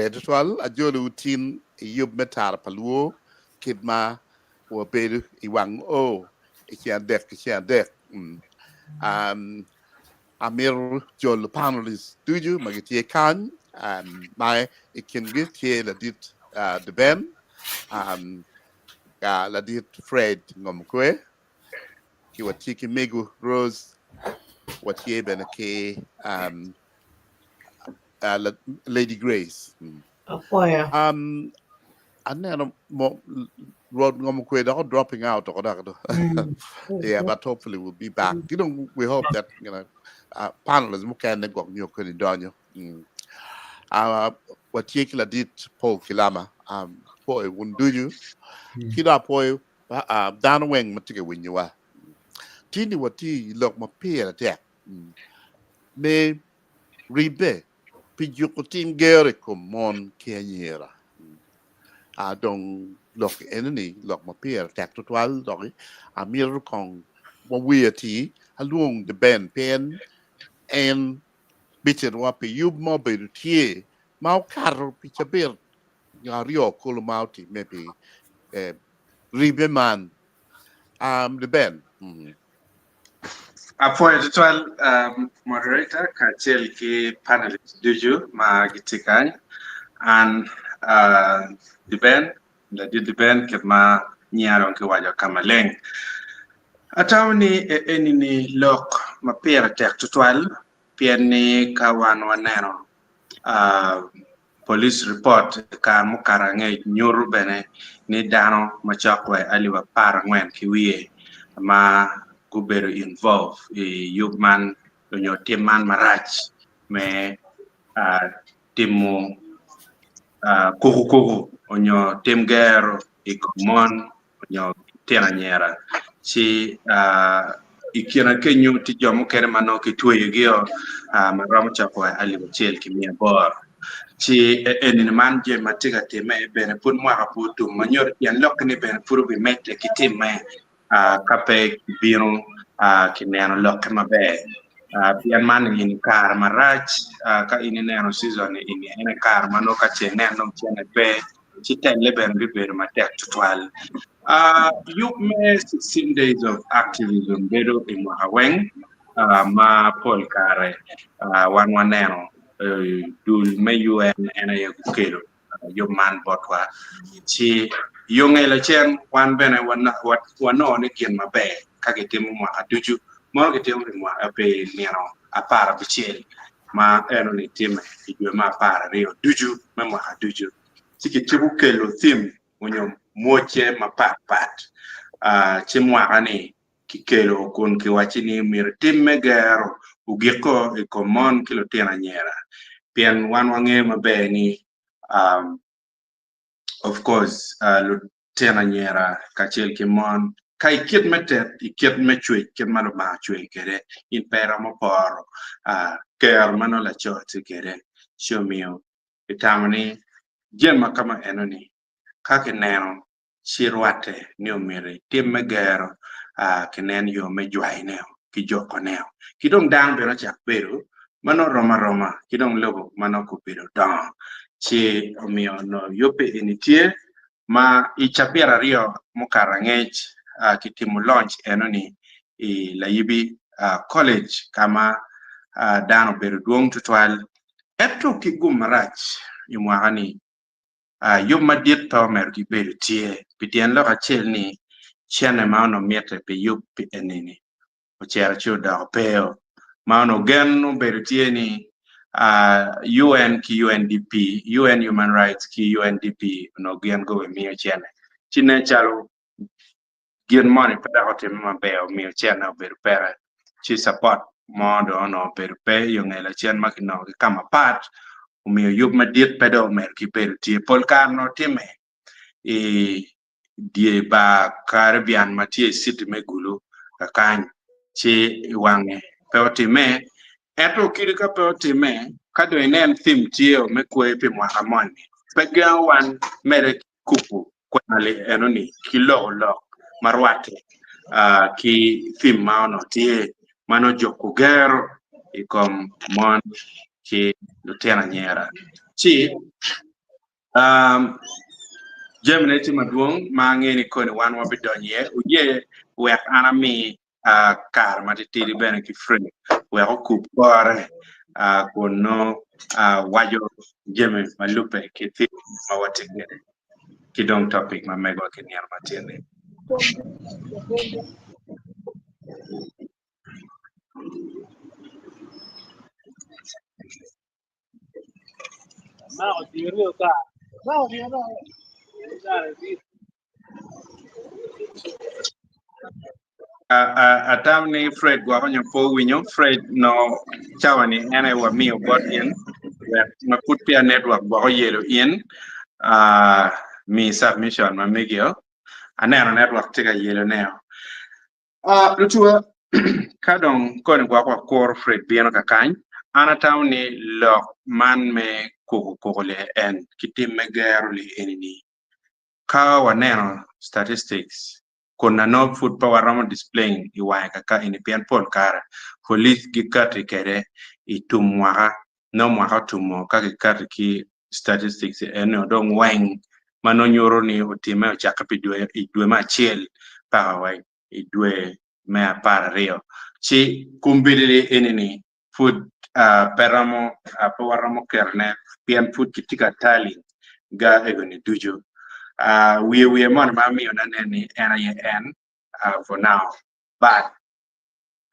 Pedro ajolo utin yub metar paluo kidma wa bedu iwang o ikian dek amir jol panelis tuju magitie kan mai ikin gitie la dit the ben la dit Fred ngomkwe ki watiki megu Rose watie bena ke Lady Grace Apoya. Anna mo Rod ngomkwe they're all dropping out yeah, but hopefully we'll be back. We hope that panelists can go new donyo. What la dit Paul Kilama poi wunduju kida poi dan weng matige winywa tini wati lok ma pera tek ne ribe pijukutin gere ko mon kenyera dong lok enani lok ma pera tek tutwal dog amir kong wa wiati alung the ben pen en bitin wa pe yub mo be tie mau kar pi chabir rio kulumauti maybe ribe man the ben Apoya total moderator kachel ki panelist duju ma gitikan and the ben the ben kema nyaron ki wajo kamaleng atawni enini lok mapera tek total pieni kawan wanero police report ka mukarange nyuru bene ni dano machakwe aliwa para ngwen kiwie ma gubero involve yugman donyo timman marach me timu kuku onyo timgero ikomon onyo tena nyera si ikira kenyu ti jomo kere mano kitweyo gio maram chakwa aliwa chel kimia bor ci en man je matiga time bene pun mwa putu manyor yan lokni bene puru bi mette kitime kape biro kineno lokke mabe yan man in kar marach ka in neno season in kar mano ka cheneno chene be ci telle ben bi be matek tutwal you may 16 days of activism bedo in Mahaweng ma Paul Kare one neno dul me UN ena ya kukelo yo man botwa ci yo ngela chen wan bene wano ne kien mabe kage temu ma aduju mo ke temu mo ape nero apara bichel ma eno ni time idwe ma para rio duju me mo aduju ci ke tibu kelo thim onyo moche ma pat ci mo ani kikelo kon ki wachini mir timme gero ugiko e common kilo tena nyera pian wan wange mabe ni of course lo tena nyera kachel kimon kai kit mete kit mechwe kit mano ma chwe kere in pera mo por ker mano la choti kere shomio itamani jema kama enoni kake neno shirwate ni omire timme gero kenen yo me jwaineo ki joko neo kidong dang bero chak bero mano roma kidong logo mano ko bero dang chi omio no yope initie ma ichapira rio mukarangech kitimu launch enoni la yibi college kama dano bero duong tutwal eto kigum marach imwagani yom madiet to mer ki bero tie pitien lo achel ni chene maono miete pe yup pe enini o chera chuda peo maono genu bertie ni UN ki UNDP UN Human Rights ki UNDP no gen go mi chene chine chalo gen money pada hote ma beo mi chene ber pere chi support mondo no ber pe yo ngela chen makino kama pat mi yup madiet pedo mer ki bertie polkar no time die ba Caribbean matie city megulu kakany chi wange peotime eto kirika peotime kado inen thim tio mekwe pe mwakamoni pega wan mere kupu kwale enoni kilo marwate ki thim maono tie mano jokugero ikom mon chi lutena nyera chi Germany ti maduong ma ngeni ko ni wan wa bidonye uye wek anami kar matitiri bene ki free wek okup kore kono wajo Germany malupe ki thi mawatigede kidong topic ma mego ki niar matinde. Atam ni Fred gwa konyo po winyo Fred no chawani ene wa miyo bot in ma put pia network gwa yelo in mi submission ma migio aneno network tiga yelo neo lutua kadong kon gwa kwa kor Fred bieno kakany anatam ni lok man me kokole en kitim me gero li enini ka waneno statistics kuna no food power ramo displaying iwae kaka inipian pol kara police gikati kere itum mwaka no mwaka tumo kaki kati ki statistics eno dong wang mano nyoro ni otime ochaka idwe ma chiel pa wai idwe me apara rio chi kumbidili enini food peramo power ramo kerne pian food kitika tali ga egoni dujo we mon mami onaneni en for now but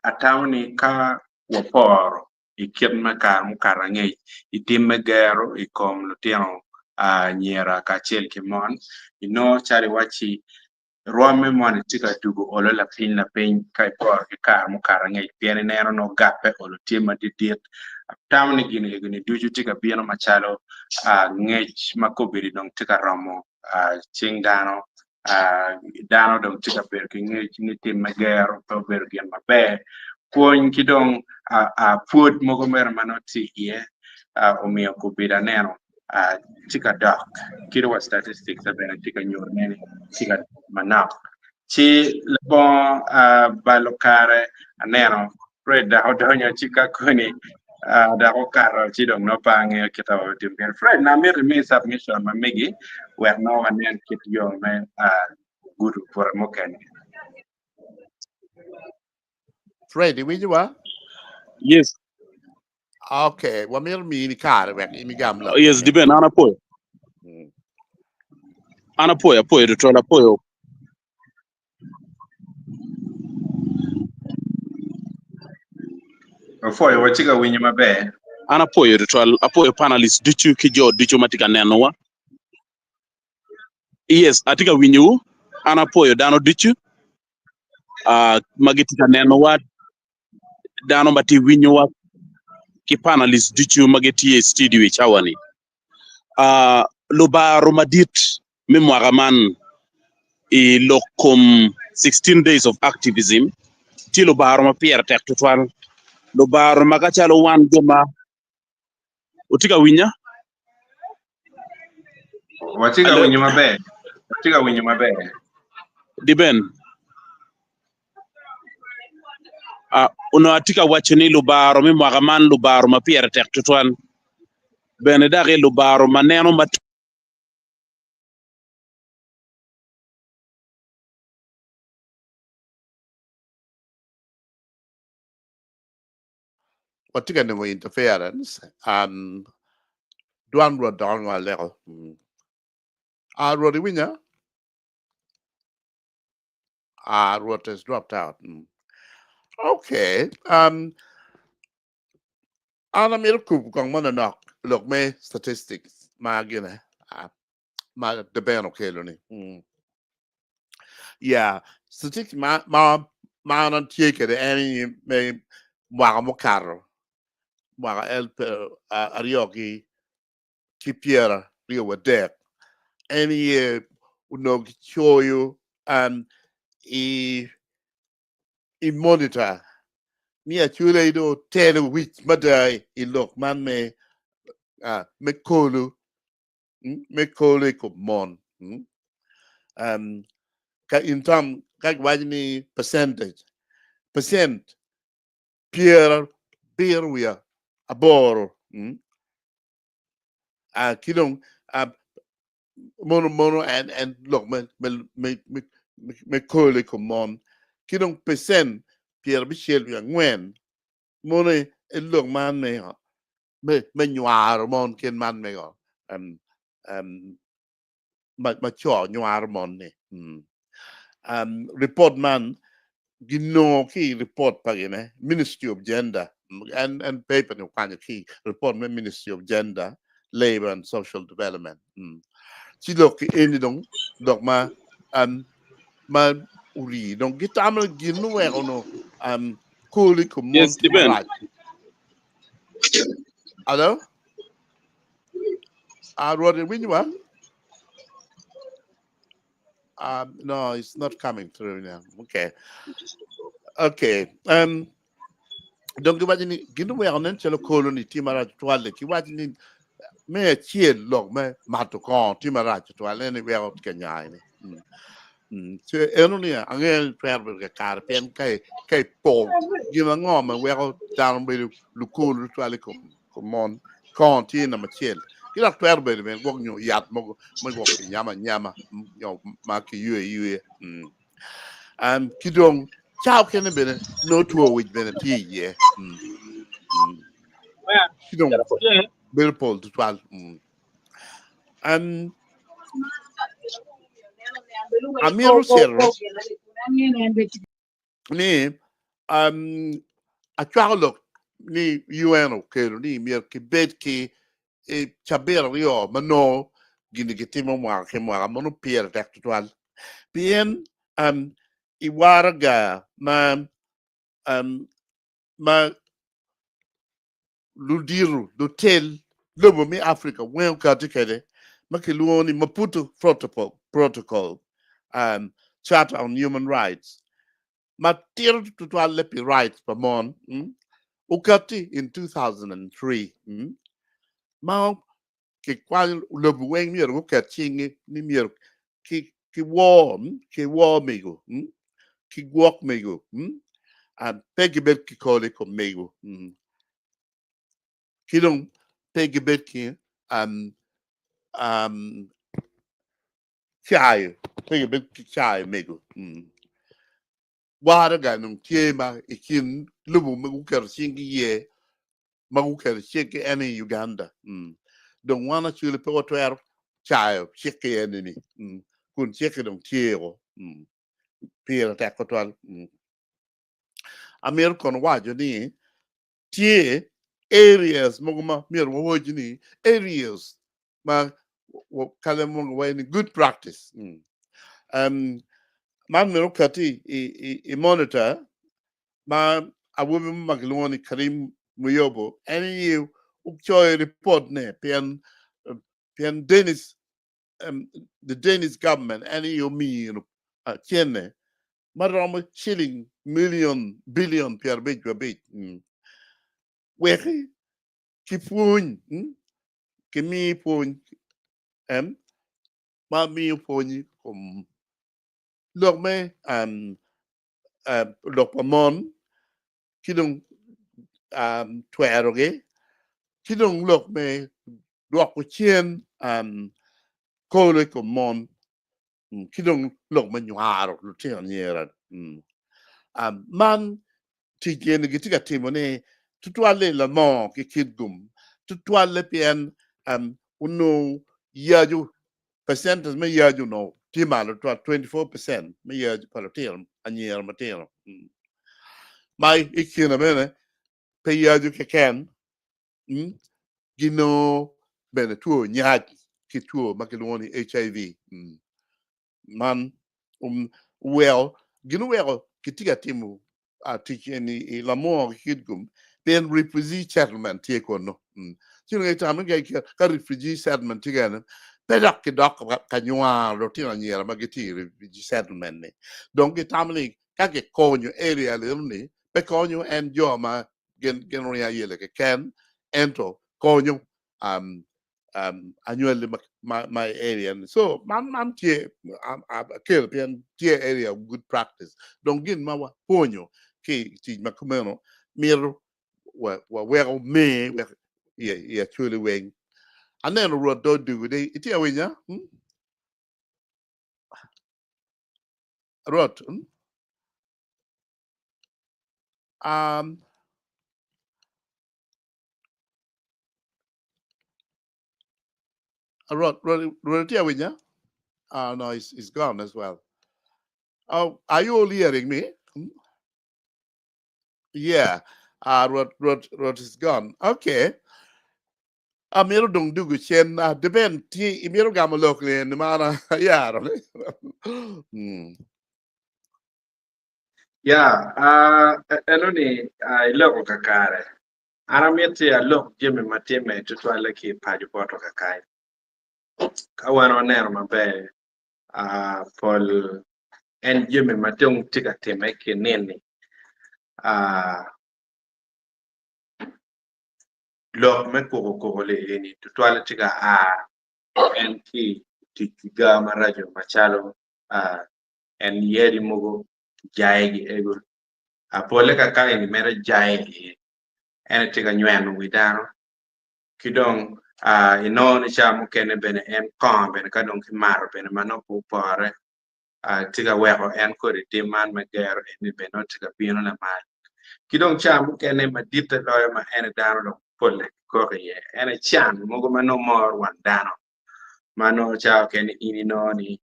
atawni ka waporo ikiet makar mukarang'e itim megero ikom lutino nyera kachel kimon chari wachi rome mon tika dugo olo la piny kai por ki kar mukarang'e piene neno no gape olo tima didiet atawni gini duju tika bieno machalo ng'ech makobiri dong tika romo ching dano dong tika ber ki ng'ech ni tim megero to ber gen maber puony kidong puot mogo mer manoti ie omiyo kubida neno tika dok kido wa statistics abena tika nyor nene tika manap chi lebo balokare aneno Fred da odonyo chika kuni da okaro chidong no pange kita timben Fred na mi submission ma migi where no one then kit yo me good for moken Fred winjo wa Yes. okay wamir mi ni kar wek imigam la Yes, diben anapoyo. Apoyo to trola apoyo. for you chika winyo maber Apoyo to trola apoyo panelist dichu kijo dichu matika neno wa. Yes, atika winyu apoyo dano dichu magitika neno wa dano mati winyu wa ki panelist dichu mageti studio chawani. Lobaro madit memwagaman i lokom 16 days of activism ti lobaro ma pierre tek tutwal lobaro magachalo wan joma utika winya wachika winyo maber wachika winyo maber diben uno atika wacheni lobaro memwagaman lobaro ma pierre tek tutwal bene dage lobaro maneno mat watiga no interference duan ro don wa lego ro di winya ro has dropped out okay ana mir ku kong mana nok look me statistics ma gina ma the ben okay lo ni yeah statistics ma non tieke de any me mo carro ma el ariogi ki piera rio wa dek any uno choyo i monitor mi a chule do tele wich madai I look man me me kolu ko mon ka in term ka wajni percent pier beer we abor kilong mono and look me kole komon kidong percent Pierre Michel yang ngwen mono look man me nyuar mon ken man me go ma cho nyuar mon ne report man gino ki report pagine Ministry of Gender and paper no kwanya ki report me Ministry of Gender, Labor and Social Development si look any dong ma ma uri dong gitamal gino we ono kuli komon Yes, depend. Hello? What did we do? No, it's not coming through now. Okay. Donc wajini ginu we onen chelo koloni timara twale ki wajini me chie log me matokon timara twale ni we ot Kenya ni. So enoni angel travel ke karpen kai po gina ngoma we ot down be lukul twale komon kon tina machel. Kila travel ben wog nyu yat mo wog nyama yo ma ki yue kidong chao kene bene no tuo which bene ti ye kidong bel pol to twal amiru serro ni a chalo ni UN ke ni mir ki bet ki chaber yo mano gini gitimo mo ke mo mono pier tek twal bien iwaraga ma ludiru lutel lobo mi Africa wen katikede makiluoni Maputo protocol Charter on Human Rights matir tutwal lepi rights pamon ukati in 2003 ma ke kwal lobo wen mi ro ka chingi ni mi ki wo mego ki gwok mego pegibet ki kole ko mego kidong pegibet ki chai pegibet ki chai mego wara ga nung tiema ikin lubu mego ker chingi ye magu ker chingi ene Uganda don wana chule pe otwer chai chingi ene ni kun chingi dong tiego pira ta kotwal Amir kon wajo ni tie areas moguma mir woji ni areas ma kale mo way good practice man mir kati I monitor ma awobi magloni Karim Muyobo any you ukchoy report ne pian Danish the Danish government any you me chene maram shilling billion per bit weki ki puny ki mi puny ma mi puny kum lok me lok pamon kidong tweroge kidong lok me lok ko chien kole komon kidong lok me nyaro lu tian yera man ti gen gitika timone tutwale la mo ki kidgum tutwale pian uno yaju percentage me yaju no timalo 24% me yaju palatil anyer matil mai ikina bene pe yaju ke ken gino bene tuo nyaj ki tuo makeloni HIV man well gino well kitika timu tikeni la mo kidgum then refugee settlement tie kono sino ngai tamen ka refugee settlement tigana pedak ki dok ka nywa ro tino nyera magiti refugee settlement ne donc tamli ka ke konyo area le ni pe konyo en joma gen ria yele ke ken ento konyo annually my area so mam tie kill pen tie area good practice donc gin ma wa ponyo ki ti makumeno mir wa well me ya truly wing and then what do they it ya Rot. Rot here with you? No, it's gone as well. Oh, are you all hearing me? Yeah. Rot is gone. Okay. Amiro dong dugu chen depend ti imiro gamo lokle ni mana yaro. Eno ni iloko kakare. Aramiti alok jimi matime tutwale ki paju poto kakai. Kawan onero mabe pol en jimi matung tika time ki nini. Lok me koko le ini tutwale tika en ki tikiga marajo machalo en yeri mugo jaigi ego. Pole kakai ni mera jaigi en tika nyueno widano. Kidong ino ni chamu kene bene en kon bene kadong ki maro bene mano pupore tiga weko en kodi timan magero eni bene tiga bino na mal kidong chamu kene madita loyo ma ene dano lo pole koke ye ene chan mogo mano mor wan dano mano chao kene ini no ni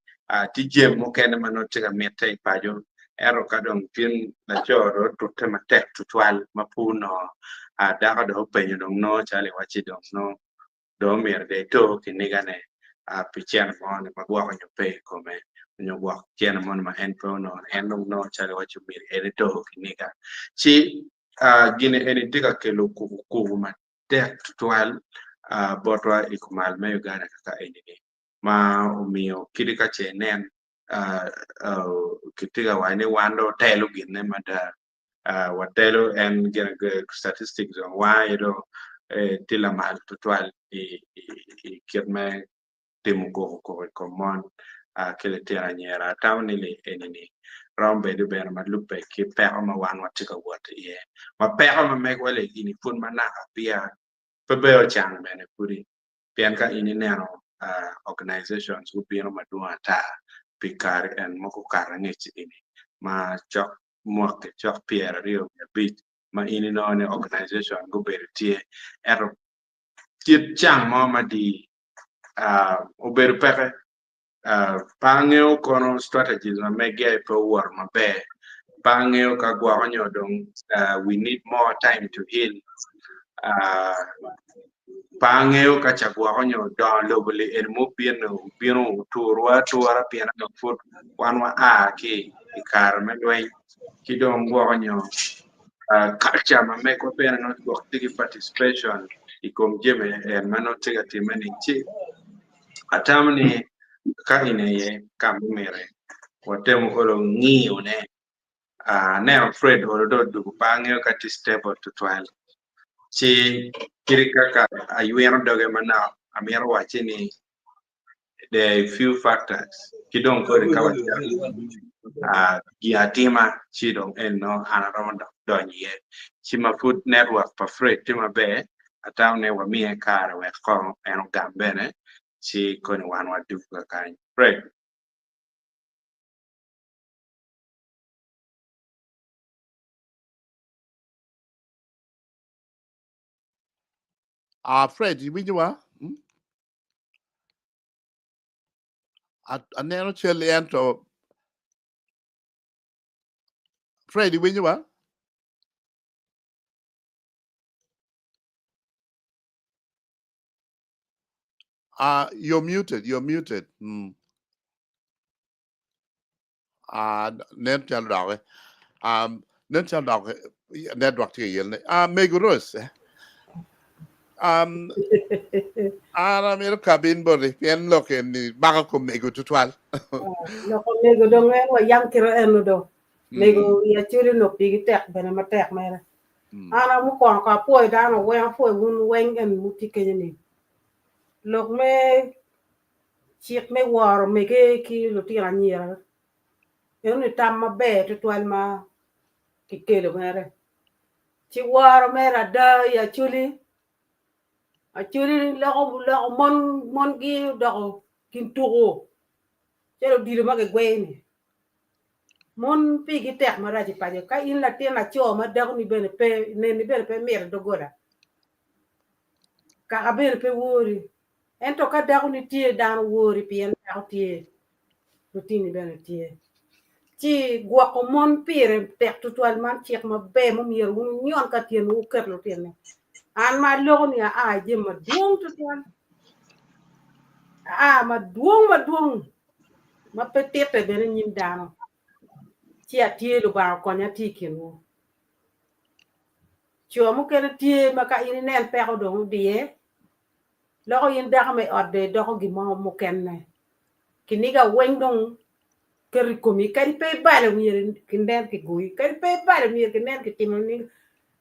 tijem mo kene mano tiga mete pajo ero kadong pin na choro tutte matek tutwal mapuno dako do penyo dong no chale wachi dong no do mir de to kinigane pichen mon magwa ko nyope come nyogwa chen mon ma en pro no en no chale wacho mir ere to kiniga chi gine eni diga kelo ku ma tek twal botwa ikumal me Uganda kaka enini ma umio kidika chenen kitiga wani wando telo ginne mada watelo en gena statistics on why tila mal tutwal i kirme timu ko mon kele tira nyera tawni le enini rombe de ber ma lupe ki peko ma wan watika wat ye ma peko ma meg wale ini fun manaka pia pebeo chan bene puri pian ka ini neno organizations ku pino madua ta pikar en moko karangich ini ma chok mwake chok pier rio bit ma ini no ne organization go beritie ero tiet chang mo ma di ober peke pangeo kono strategies ma mege po war mabe pangeo ka gwa onyo dong we need more time to heal pangeo ka chagwa onyo don lobele en mo pieno turwa piena no foot wanwa ki ikar medwen kidong gwa onyo culture ma me ko pena not go tigi participation ikom jeme en mano tiga timani chi atamni ka ine ye kamere watem olo ngiyo ne ne Fred olo do pangeo ka ti stable to twal chi kirika ka ayuero doge mana amiero wachini there are few factors kidong ko recover giatima chidong en no anaronda donye chima food network pa Fred tima be atawne wa mie kare we ko en gambene chi koni wan wa duka kan Fred Fred, you wa? Aneno chele ento Fred, you wa? You're muted. Nen chal dog. Nen chal dog. Network ti yel ne. Megurus. Ara mero cabin body. Pien look en ni baka ko megu tutwal. No ko mego do ngel wa yang kiro eno do mego ya chiri no pigi tek bene ma tek mere ana mu kon ka poi da no wen foi gun wen en mu tikene ni lok me chik me war me ke ki lo ti ranyera yo ni tam ma be to twal ma ki kelo mere chi war mera da ya chuli a chuli lo mon gi do kin tugo chelo dire ma ke gweni mon pigi tek ma raji paje ka in la tena cho ma dag ni bene pe ne ni bene pe mer do goda ka bene pe wori ento ka dag ni tie dan wori pien dag tie rutini bene tie ci gwa ko mon pire tek tutual man ci ma be mo mier wu ñon ka tien wu ker lo tien an ma lo ni a je ma duong tutual ma duong ma pe tete bene ñim dano ci a tie lu ba ko nya ti kinu cho mo ken tie ma ka ini nen pe ko do die lo ko yin da me odde do ko gi mo ken ne kini ga wen dong keri komi kari pe bale mi kinden ki gui kari pe bale mi kinden ki timoni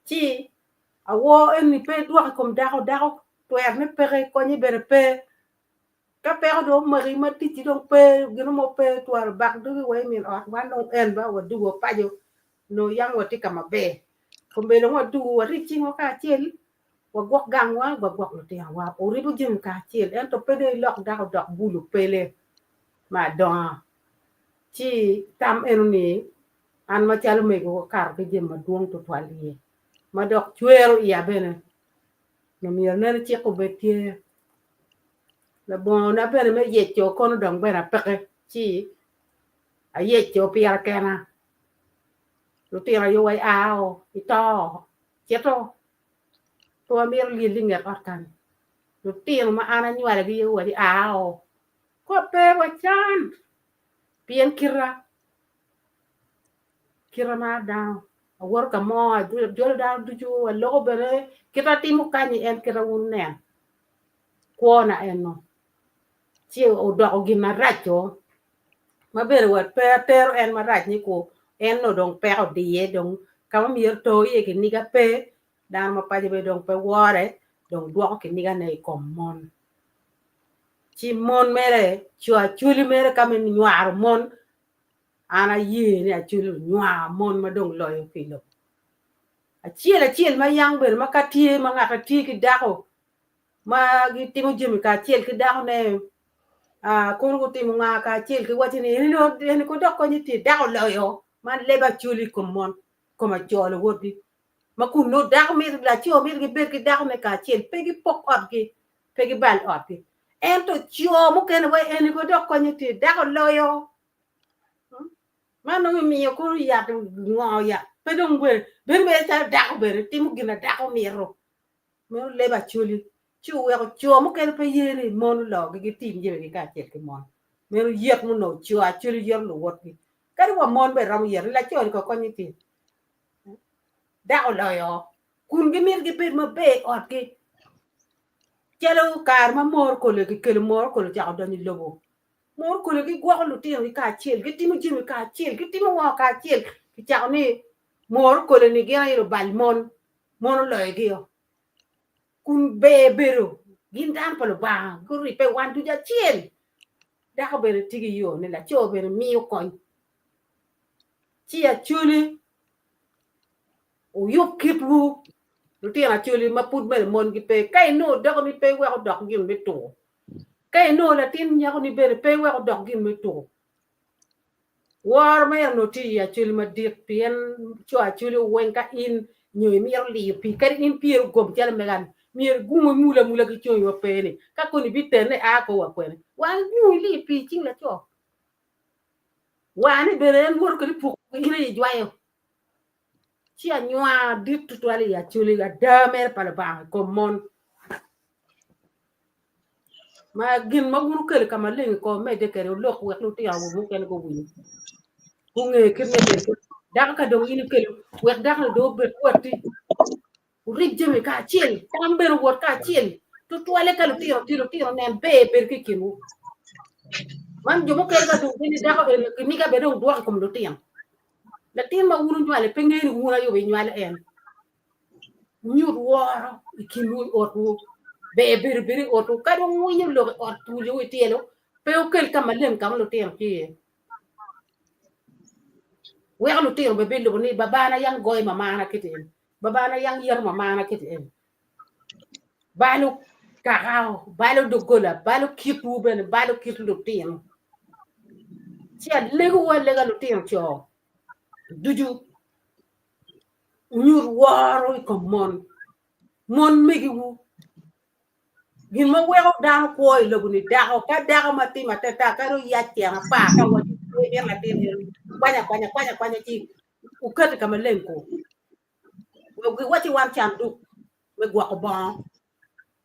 ci awo eni pe do ko dako to er ne pere ko ni bere pe ka pe do mari ma ti do pe gino mo pe to ar bak do we min ot wan do en ba wo du wo pa jo no yang wo ti kama be ko be lo wo du wo ri ci ngo ka ciel wo gok gang wa wo gok lo ti wa o ri bu jim ka ciel en to pe de lok dako dok bulu pele ma don ci tam enuni an ma chalo me go kar ke je ma duong to twali ma dok chuero ya bene no mi ne ci ko betie la bon na bene me ye cho kono dong bena peke ci a ye cho pia kana lu tira yo wai ao ito cheto to mi li li ngat kan lu tira ma ana nywa gi yo wai ao ko pe wa chan pien kira ma down a work a mo do down do you a lo bere kita timu kani en kira unne kuona eno ci o do gi na racho ma bere wat pe ter en ma rach ni ko en no dong pe o die dong ka mi to ye ki ni ga pe dan ma pa be dong pe wore dong do ki ni ga nei common ci mon mere chuli mere kam ni nyar mon ana ye ne chulu nywa mon ma dong loyo kilo a chiel ma yang ber ma ka tie ma ngata tie ki dako ma gi timu jimi ka chiel ki dako ne ko timu nga ka chiel ki wati ni ko dok ko ni tie dako loyo man leba chuli ko mon ko ma cholo wodi ma ku no dako mi la chio mi gi ber ki dako ne ka chiel pegi pok ot ki pegi bal ot ki ento chio mo ken we en ko dok ko ni tie dako loyo mano mi ko ya ngo ya pedong be ta da ko be ti mu gina da ko mi ro mo le ba chuli chu we ko chu mo ke pe ye ni mon lo gi ti je gi ka che ki mon me ro yet mo no chu a chuli yer lo wot ki ka wa mon be ram yer la chu ko ni ti da o lo yo kun gi mir gi pe mo be ot ki chelo kar ma mor ko le ki ke mor ko le ja do ni lobo mor ko le ki gwa lu ti ka chel ki ti mu ji ka chel ki ti mu wa ka chel ki cha ni mor ko le ni gena ro bal mon lo gi yo kun be bero gin dan palo ba ko ri pe wan tu ja chel da ko be ti gi yo ne la cho be mi ko chi a chuli o yo kitru lu ti a chuli ma put be mon gi pe kai no da ko ni pe wa dok gin be to kai no la tin nya ko ni be pe wa dok gin be to war me no ti ya chuli ma dit pien cho a chuli wen ka in nyoy mi li pi ka in pi gom tel megan mi gumo mula ki cho yo pe ni ka ko ni bitene a ko wa ko ni wa nyu li pi chin la cho wa ni be ren wor ko ni pu ina yi jwayo chi a nywa dit to ali ya chuli ga da mer pa ba ko mon ma gin ma guru kel kama le ko me de kere lo ko lu ti ya mu ken ko bu ku nge ke me de da ka do ini kel we da ka do be wati uri jeme ka chiel tamber wor ka chiel to ale ka lu ti ne be per ki kimu man jomo kel ka do ni da ka ni ka be do ko lu ti la tin ma wuru nyale pe ngeni wura yo be nyale en nyur woro ikilu otu be bir otu ka do mu yelo otu yo tielo pe o kel kama len kama lo tem ki we alu tem be be lo ni babana yang goy mama na kitin babana yang yer mama na kitin balu kakao balu dogola balu kitu ben balu kitu lo tem ci a legu wa lega lo tem cho duju nyur waro ko mon megiwu gin ma wego dan ko lobu ni daxo ka daxa mati matata karo yatti nga pa ka wadi e ma tin kwanya ci ukati kama lenko wati wan chandu me gwa ko bon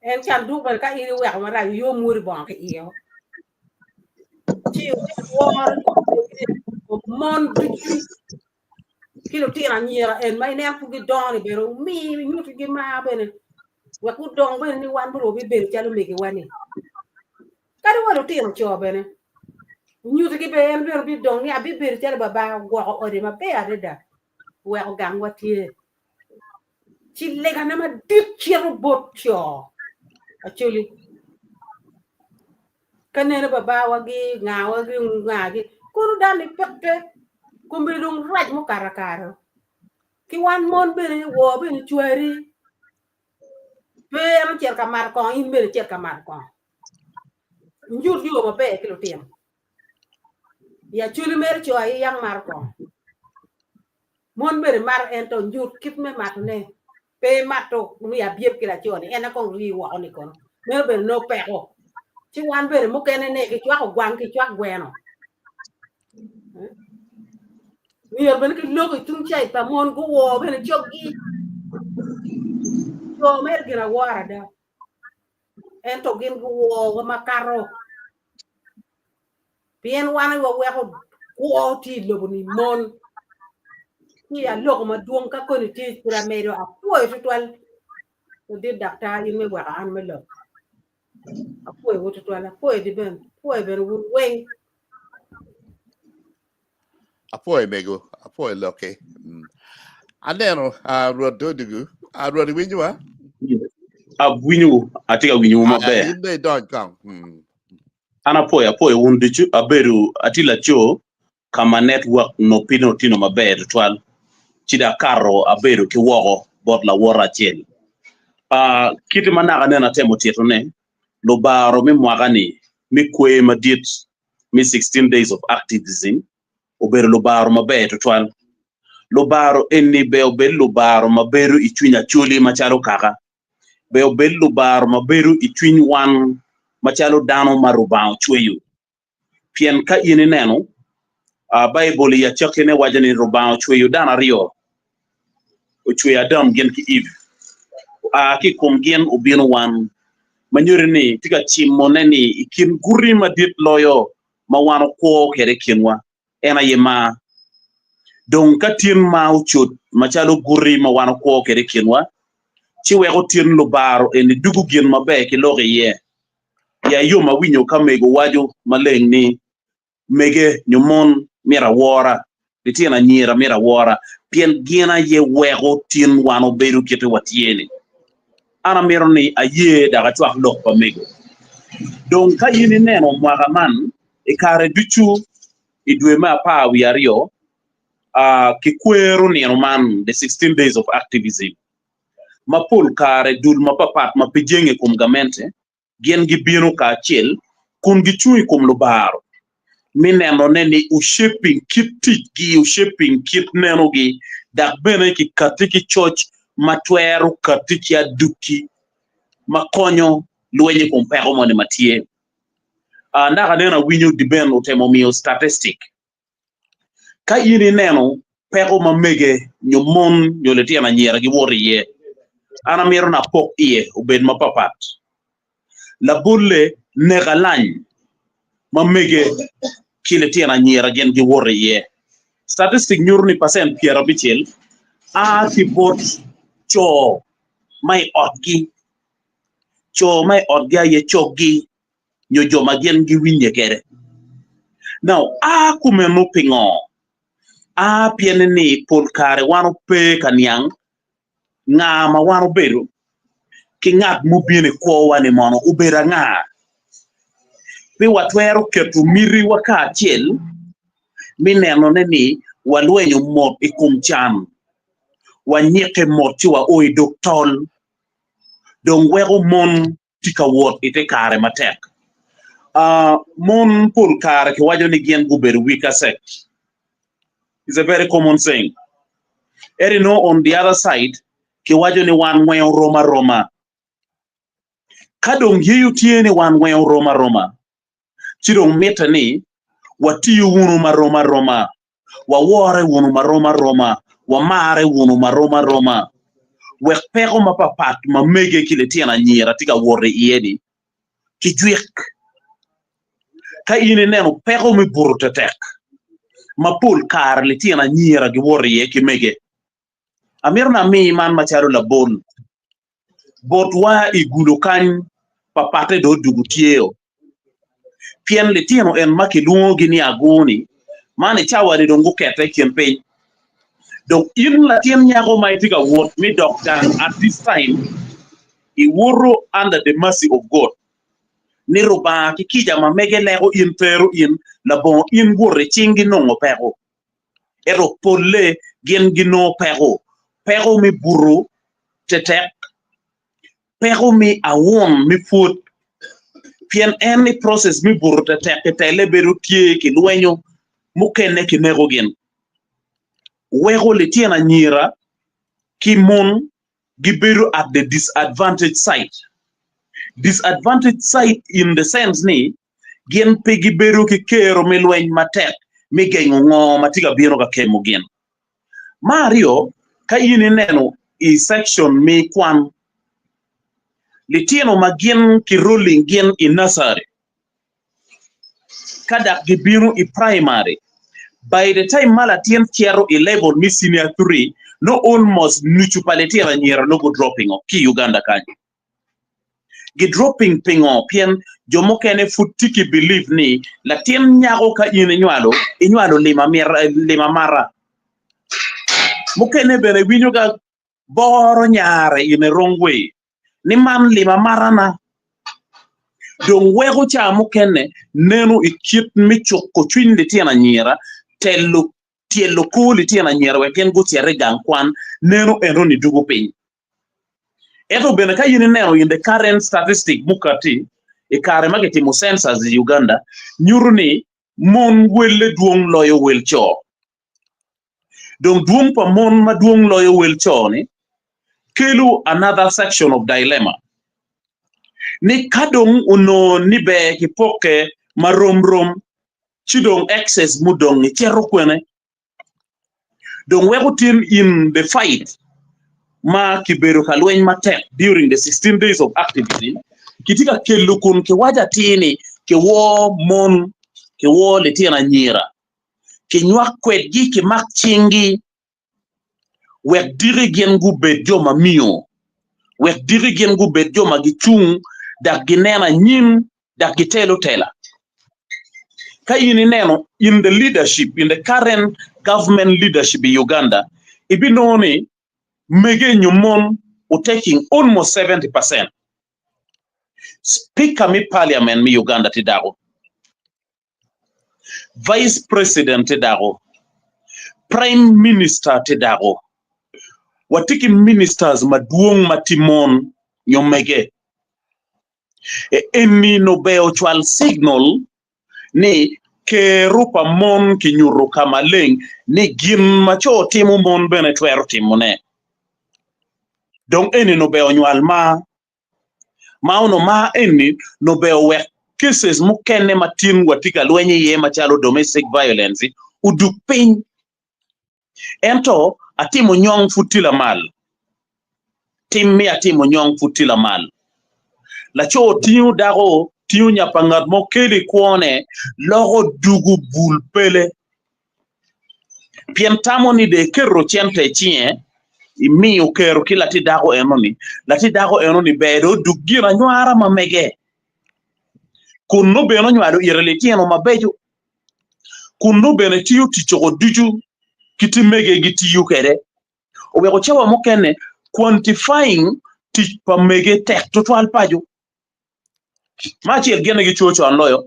en chandu bar ka iri wa ma ra yo muri bon ka iyo ci war mon duju kilo tira nyira en may ne fu gi don bero mi ñu gi ma bene wa ku dong bene ni wan bro bi ber jalu mi gi wani kadi walu tira cho bene ñu gi be en ber bi dong ni abi ber jalu baba gwa ko ode ma be adeda wa ko gang watie ci lega na ma dit ci robot cho actually kanene baba wagi ngagi kunu dali pekte kumbe dong raj mo karakaro ki wan mon bene wo bene chuari pe am cer kamar ko in bene cer kamar ko njur yo ma be kilo tem ya chuli mer cho ay yang mar ko mon bene mar ento njur kit me matne pe mato mi ya biep kila choni ena ko ri wo ni ko mer bene no pe ko ci wan bene mo kene ne ki chwa ko gwang ki chwa gweno Mira, ven que loco y tú chay pamón go wo ven choki. Yo mer gira guarda. Ento gin go wo makaro. Bien wana wo wo ti lobo ni mon. Ni ya loco ma duong ka ko ni ti pura mero a poi tual. O de doctor yin me wa an me lo. A poi wo tual a poi de ben we. Apoy mego, apoy loke. Aneno rodo dugu, rodo winjwa. Winyu atika winyu mabe. Inde don kang. Ana poy wundichu aberu atila cho kama network no pino tino mabe twal. Chida karo aberu ki wogo bot la wora chel. Kiti manaka nena temo tieto ne. Lo baro mi mwagani mi kwe madit mi 16 days of activism. Oberu lo baro mabe to twal lo baro enni be obel lo baro maberu itwinya chuli machalo kaka be obel lo baro maberu itwiny wan machalo dano marubao chweyo pien ka yini neno bible ya chakene wajani rubao chweyo dana rio o chwe adam gen ki eve ki kom gen obino wan manyuri ni tika chimoneni ikin guri madit loyo mawano ko kere kinwa ena yema don katin ma uchot machalo guri ma wan ko kere kinwa chi wego tin lo baro en dugu gen mabe ki loge ye ya yoma winyo kamego wajo maleng ni mege nyomon mira wora bitina nyira mira wora pien gena ye wego tin wano beru kete watiene ana miro ni aye daga twak lok pa mego don ka yini neno mwagaman e kare duchu idwe ma pa wiario kikwero neno man the 16 days of activism mapul kare dul mapapat mapijenge kum gamente gen gi bino ka chel kun gi chui kum lo baro mineno neni u shaping kit neno gi dak bene ki katiki church matweru katiki aduki makonyo luenye kum pego mone matie ndaka nena winyo diben utemo mio statistic ka yini neno pego mamege nyomon nyoletia na nyera gi wori ye ana miro na pok iye ubed mapapat la bulle negalany mamege kiletia na nyera gen gi wori ye statistic nyurni percent piera bichel a ti bot cho mai otgi ye chogi nyo joma gen gi winye kere now kumeno pingo piene ni pol kare wano pe kanyang ngama wano beru ki ngat mubine ko wane mono ubera nga pi watwero ketu miri waka chiel mineno neni walwenyo mot ikum chan wanyeke mot chiwa oi doktol dong wego mon tika wot ite kare matek mon pol kare ki wajo ni gen guberu wika sek It's a very common saying. And you know, on the other side, ki wajo ni wan ng'weyo roma. Kadong yiyu tiye ni wan ng'weyo roma. Chidong meta ni, watiyu wunu maroma. Wawore wunu maroma. Wamare wunu maroma. Wek pego mapapat mamege kile tiye na nyira tika wore iedi. Ki jwek. Ka ini neno pego mi buru tetek. Mapul kar li tiye na nyira ki wore ye ki mege. Amir na mi man macharo la bon. Botwa igulo kany papate do dugutieo. Pien li tiye no en maki luo gini agoni. Mane chawa ni dongo kete kiempe. Donc in la tiye nyago maitika wot mi doctor at this time. I woro under the mercy of God. Ni roba kikija mamege lego in pero in la bon in wore chingi nongo pero. Ero pole gen gino pero. Pero mi buru tetek. Pero mi awon mi foot. Pien any process mi buru tetek. Tele beru tie ki luenyo. Mukene ki nego gen. Wego le tie na nyira. Ki mon giberu at the disadvantaged side. Disadvantaged side in the sense ni. Gen pe giberu ki kero mi lueny matek. Mi genyo ngo matiga biro ka kemo gen. Mario. Ka yini neno i section mi kwan litino magin ki ruling gin in nursery kada gibiru i primary by the time mala tien tiero i level mi senior 3 no almost municipality la nyera no go dropping o ki Uganda kanyi gi dropping pingo pien jomo kene futiki believe ni la tien nyago ka yini nywalo lima mara mukene bene winyo ga boro nyare in a wrong way ni man lima marana don wego cha mukene nenu ikit micho ko twinde tiena nyira tielo kuli tiena nyira weken go tiere gang kwan nenu eno ni dugo piny eto bene ka yini neno in the current statistic mukati e kare mageti mo census Uganda nyuruni mon welle duong loyo wel cho. Donc duong pa mon ma duong loyo wel choni kelu another section of dilemma ni kadong uno nibe ki poke marom chidong excess mudong ni chero kwene donc wegutin in the fight ma kiberu kalwen matek during the 16 days of activity kitika kelu kun ki waja tini ki wo mon ki wo letina nyira ki nywak kwet gi ki mak chingi wek dirigen gu bedjo ma miyo wek dirigen gu bedjo ma gi chung dak gi nena nyim dak gi telo tela ka yini neno in the leadership in the current government leadership in Uganda ibinoni mege nyumon taking almost 70%. Speaker mi parliament mi Uganda tidago Vice President tidago Prime Minister tidago watiki ministers maduong matimon nyomege eni no beo chwal signal ni ke rupa mon ki nyuru kamaleng ni gin macho timu mon bene twero timune donc eni no beo nywal mauno ma eni no beo we cases mukene matin watika lwenye ye machalo domestic violence uduk piny ento atimo nyong futila mal timmi atimo nyong futila mal la cho tiu dago tiu nyapangat mo keli kuone logo dugu bulpele pientamo ni de kerro chente chie imi o kero kila ti dago enoni la ti dago enoni bedo dugira nywara mamege kunno beno nywalo ireletieno mabejo kunno bene tiu tichogo duju kiti mege giti yukere obe ko chewa mokene quantifying ti pa mege tek total pajo ma chi gene gi chocho an loyo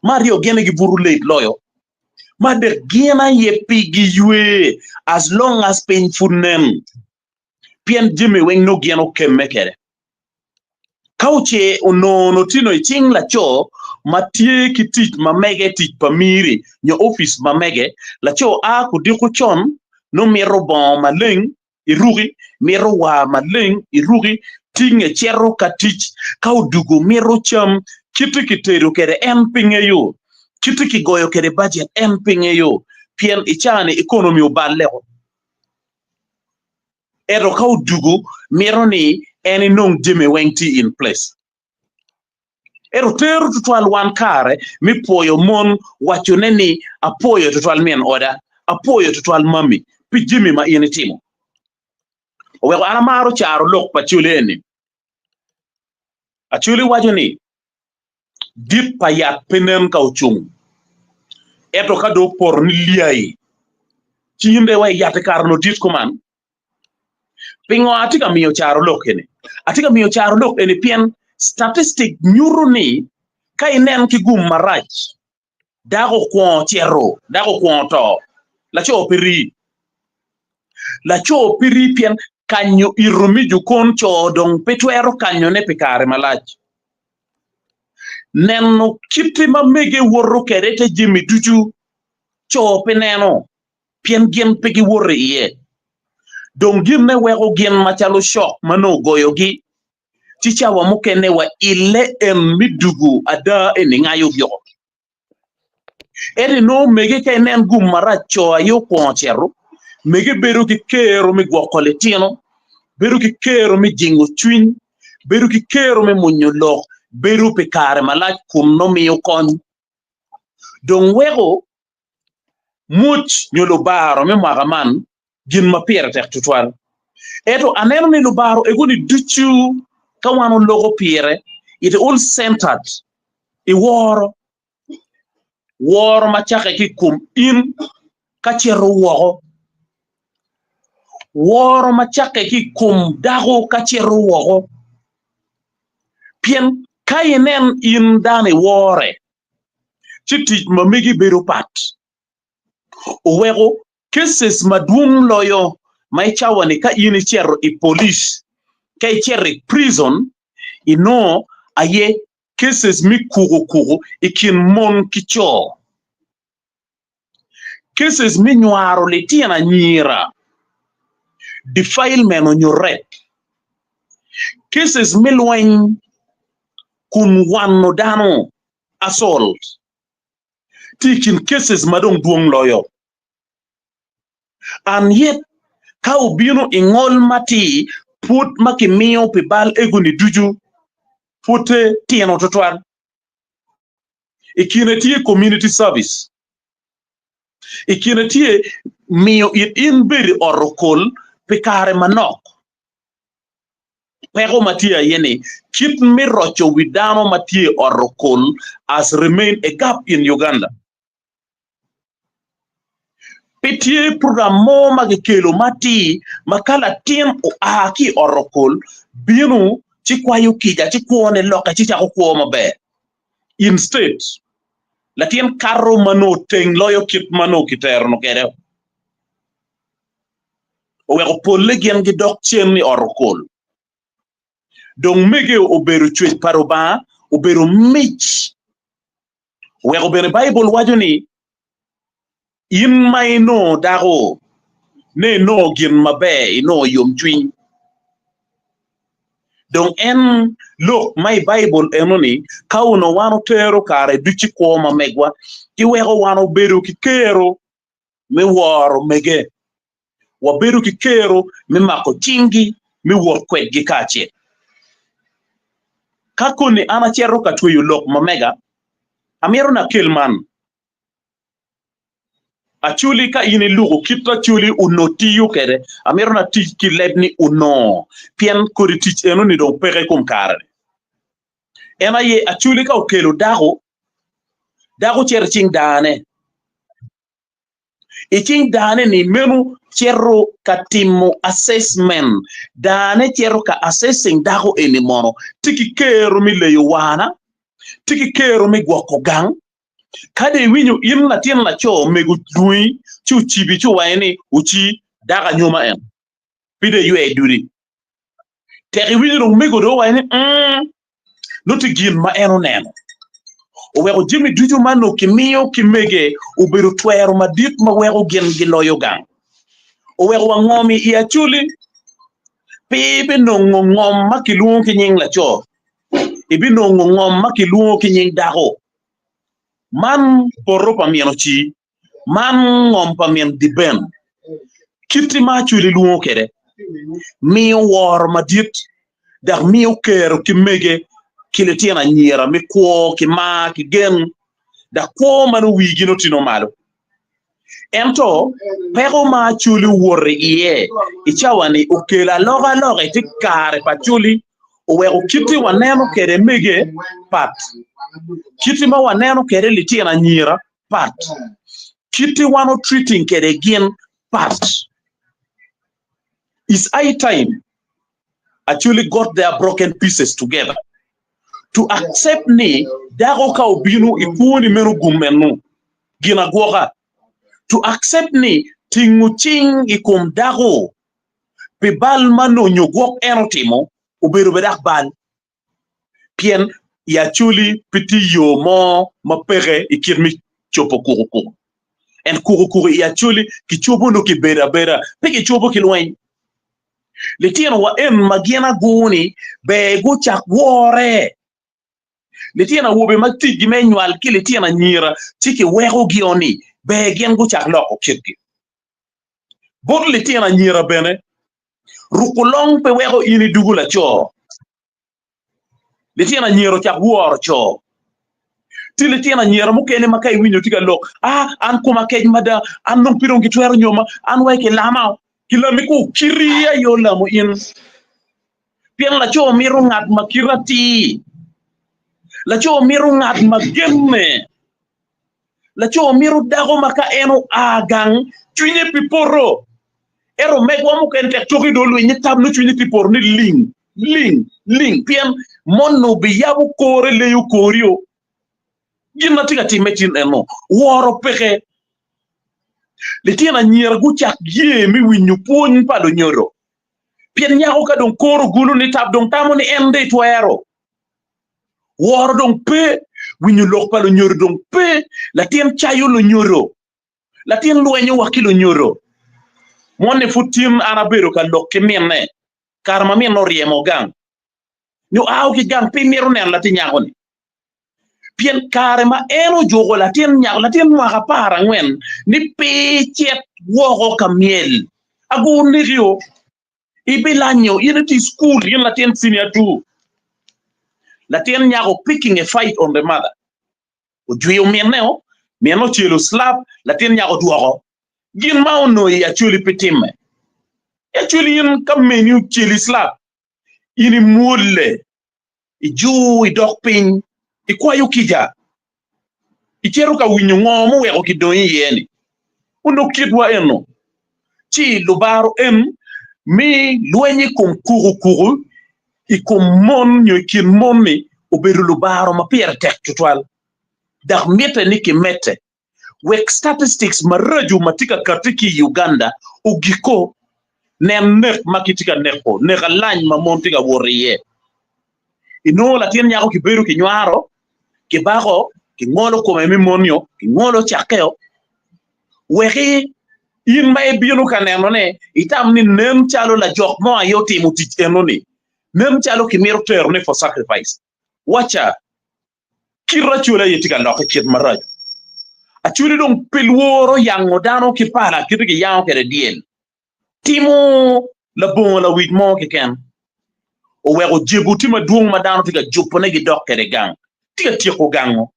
mario gene gi buru late loyo ma de gena yepi gi yue as long as painful nem pien jime wen no geno kemekere kauche ono no tino ching la cho matie ki tich ma mege tich pa miri nyo office ma mege la cho a ku di ku chon no miro bon maleng irugi miro wa maleng irugi tinge chero ka tich ka udugu miro cham kiti kitero kere empinge yo kiti ki goyo kere budget empinge yo pien ichane economy o balleho ero ka udugu miro ni any nong jeme wenti in place ero teru tutwal wan kare mi poyo mon wachone ni apoyo tutwal mien oda apoyo tutwal mami pi jimi ma ini timo weko ana maro charo lok pa chule eni achuli wajoni dip pa yak penen ka uchung eto ka do por ni liai chimbe wa yate karno dit kuman pingo atika miyo charo lok eni atika miyo charo lok eni pien statistic nyuruni ka inen ki gum marach dago kwon chero dago kwon to la cho piri pien kanyo irumi jukon cho dong petwero kanyo ne pikare malach neno kiti ma mege worro kerete jimi duju cho peneno pien gen pegi worre iye dong gin ne wego gen machalo shock mano goyogi chicha wa mukene wa ile midugu ada ngayo gyo eri no mege ke nen gum maracho ayo ponchero mege beru ki kero mi gwokole tino beru ki kero mi jingo twin beru ki kero mi munyolo beru pe kare malach kum no mi kon don wego much nyolo baro mi magaman gin ma pere tek tutwal eto anen ni lo baro egoni duchu kawano logo pere it all centered I war machake ki kum in kachero wogo war machake ki kum dago kachero wogo pien kayenen in dane wore chiti mamigi beru pat owego cases madung loyo mai chawani ka ini chero I police kay cheri prison ino aye cases mi kugu ikin mon kicho cases mi nyuaro le tiana nyira defilement on your red cases mi lwen kun wano dano assault tikin cases madong duong loyo and yet ka ubino ingol mati put makimio pibal eguni duju pute tieno totwar ikinetie community service ikinetie mio it in beri orokol pikare manok pego matia yene kit mi rocho widano matie orokol as remain a gap in Uganda pitie program mo magekelo mati makala tin o aki orokol binu chikwayo kija chikwone loka chichako kuo mabe instead latien karo mano teng loyo kit mano kiterno kere oweko polle gen gi dok chen ni orokol donc mege oberu chwe paroba oberu mich weko bere bible wajoni in may no dago ne no gin mabe no yom twin donc en look my bible enoni kauno wano tero kare duchi ko ma megwa ki weko wano beru ki kero me woro mege wa beru ki kero me mako tingi me wor kwet gi kache kakoni ana chero ka tuyo lok ma mega amiro na kilman achuli ka ini lugo kita chuli unotiyo kere amiro na tiki lebni uno pien kori tich eno ni don pere kum kare ena ye achuli ka okelo dago cher ching dane ching dane ni menu chero katimo assessment dane chero ka assessing dago eni mono tiki kero mi leyo wana tiki kero mi gwako gang kade winyo in la tien la cho megu dui chu chibi chu waini uchi daga nyoma en pide yue duri teri winyo megu do waini no ti gin ma eno neno o wego jimi duju mano ki miyo ki mege o beru twero madit ma wego gen gi loyo gang o wego ngomi ia chuli pibe no ngom ma ki luon ki nying la cho ibi no ngom ma ki luon ki nying dago man porro pa mieno chi man ngom pa mien di ben kiti ma chuli luon kede miyo war madit dar miyo kero ki mege kile tiena nyira mi ko ki ma ki gen da ko manu wigi no tino malo ento pero ma chuli worre iye ichawani ukela loga ti kare pa chuli o we o kiti waneno kere mege pat kiti ma waneno kere li tiena nyira pat kiti wano treating kere gen pat is high time actually got their broken pieces together to accept ni dago ka obinu ikuni menu gumenu gina goga to accept ni tinguching ikum dago pe bal mano nyogok enotimo uberu bedak bal pien ya chuli piti yo mo mapere ikirmi chopo kuruku en kuruku ya chuli ki chobo no ki bera pe ki chobo ki loin le tieno wa en magiana guni be go chak wore le tiena wobe makti gi menyual ki le tiena nyira tiki wego gioni be gen go chak loko kirki bod le tiena nyira bene rukulong pe wego ini dugula cho le tiena nyiro chak wor cho ti le tiena nyira mo kene makai winyo tika lok an kuma kej mada an non piron ki twero nyoma an weke lama kila miku kiriya yo lamo in pien la cho miru ngat makirati la cho miru ngat magemme la cho miru dago maka eno agang tuine piporo ero megwa mo kente toki do lu nyitam no tuine pipor ni ling pien monno bi yabu kore le yu korio ginna tiga timetin eno woro peke le tiena nyiera gu chak ye mi winyu pon palo nyoro pien nyago ka don koro gulu ni tab don tamo ni ende twero woro don pe winyu lok palo nyoro don pe la tien chayo lo nyoro la tien luenyo wakilo nyoro monne futim anabero ka lok ke menne karma mi no riemo gang ñu aw ki gang pe miru nen la ti nyago ni pien karema eno jogo la tien nyago la tien wa para ngwen ni pe chet wogo kamiel agu ni rio ibilanyo yene school yen la tien senior two la tien nyago picking a fight on the mother o juyo mieno chelo slap la tien nyago duogo gin mauno ya chuli pitime ya chuli yen kamenu cheli slap ini mulle iju idok pin ikwayo kija icheru ka winyo ngomo wego kidoyi yeni uno kidwa eno chi lubaro mi luenyi kum kuru ikum mon nyo kin momi oberu lubaro ma pier tek tutwal dak mete niki mete wek statistics maraju matika katiki Uganda ugiko nek makitika neko neka lany ma montiga woriye ino la tien nyako ki beru ki nywaro ki bago ki ngolo ko mi monyo ki ngolo chakeo weki yin may bienu kaneno ne itam ni nem chalo la jok mo ayoti mutiteno ni nem chalo ki miru ter ne for sacrifice wacha kirachula yetika lokhe kit maraj achuri dong pilworo yango dano ki pala kitiki yango kere diel timo la bon la wit mo ki ken o wego jebuti ma duong ma dano tika jupone gi dokkere gang tika tiko gango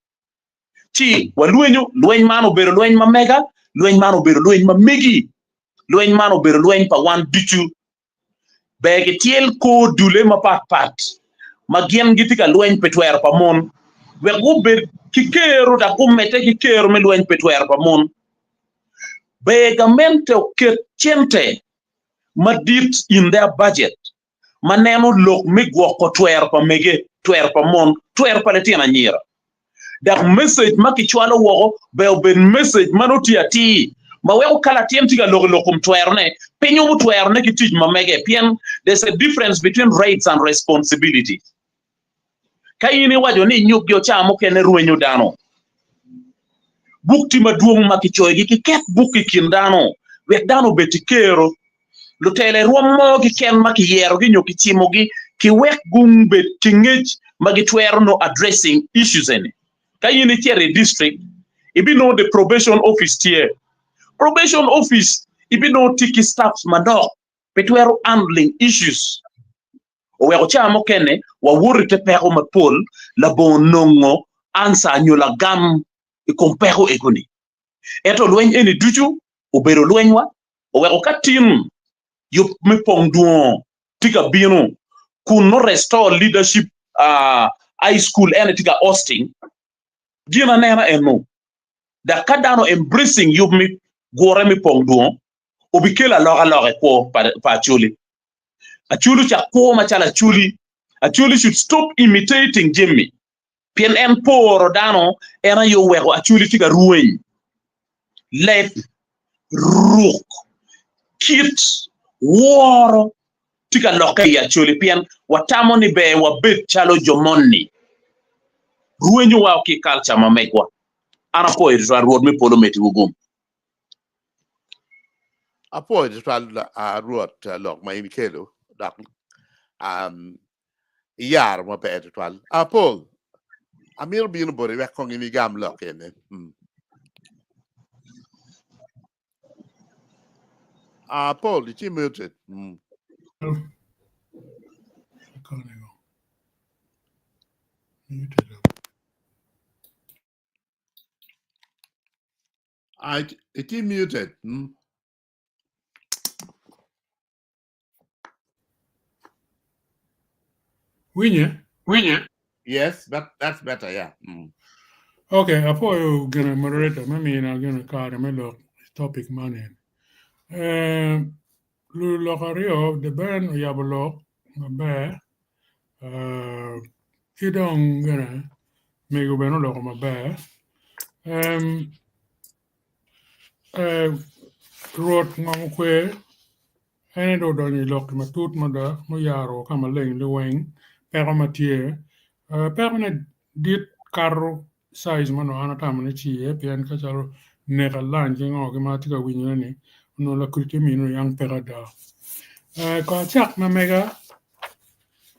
ci wa lueny mano bero lueny ma mega lueny mano bero lueny ma megi lueny mano bero lueny pa wan duchu bege tiel ko dule ma pat ma gien gitika lueny petwer pa mon wego ber kikero da kumete kikero me lueny petwer pa mon bega mente o ket chente madit in their budget maneno lok migwo ko twer pa mege twer pa mon twer pa letina nyira dak message makichwalo wogo be ben message manoti ati ma wego kala tiem tiga lokum twerne penyo mu twerne ki tij ma mege pien there's a difference between rights and responsibilities ka ini wajo ni nyuk yo chamo kene ruenyo dano bukti maduong makichoy gi kiket buki kindano wek dano betikero lutele ruomo gi ken makiyero gi nyuk chimo gi ki wek gung betingej magitwero no addressing issues ene ka ini chere district ibi no the probation office tier probation office ibi no tiki staffs madok betwero handling issues weko chamo kene wawuri te peko mapol la bonongo ansa nyola gam ikompeko egoni eto lweny eni duchu obero lwenywa weko katin yup mipong duo tika bino kuno restore leadership high school ene tika hosting gina nena eno da kadano embracing yup mi gore mipong duo obikela loga ko pa chuli achulu cha ko machala achuli should stop imitating Jimmy pien en poro dano era yo weko achuli tika rueny let ruk kit woro tika loka ya achuli pien watamo ni be wabet chalo jomonni ruenyo wa ki culture mamekwa ana po irwa ruod mi polo meti wugum apo irwa ruod lok mai mikelo dak yar mo pe twal apo amir bin bore wek ko ngi gam lok ene Paul, did you mute it? It is muted. Winnie? Yes, but that's better, yeah. Okay, I thought you were going to moderate. I mean, I'm going to call the topic money. Locario, the band Yabolo, bear, he don't gonna make a banner lock my bear. Road Mamque, and I don't lock my tooth mother, Moyaro, come a lane, the wing, Paramatier, permanent did carro size mano anatamani chi, pian cacharo, never landing or gamatica winning. No la cultimino yang perada. Ko chak na mega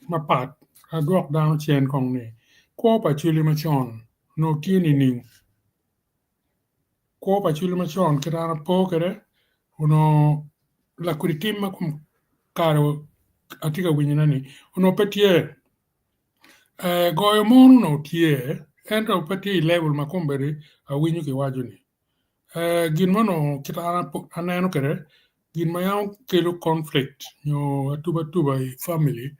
mapat a drop down chen kong ne. Ko pa chuli machon no kini ning. Ko pa chuli machon kirana po kere uno la cultima kum karo atika winyana ni. Uno petie goyo mon no tie ento peti level makomberi a winyu ki wajuni. Gin mano kita anano kere gin mayang kelo conflict nyo tuba family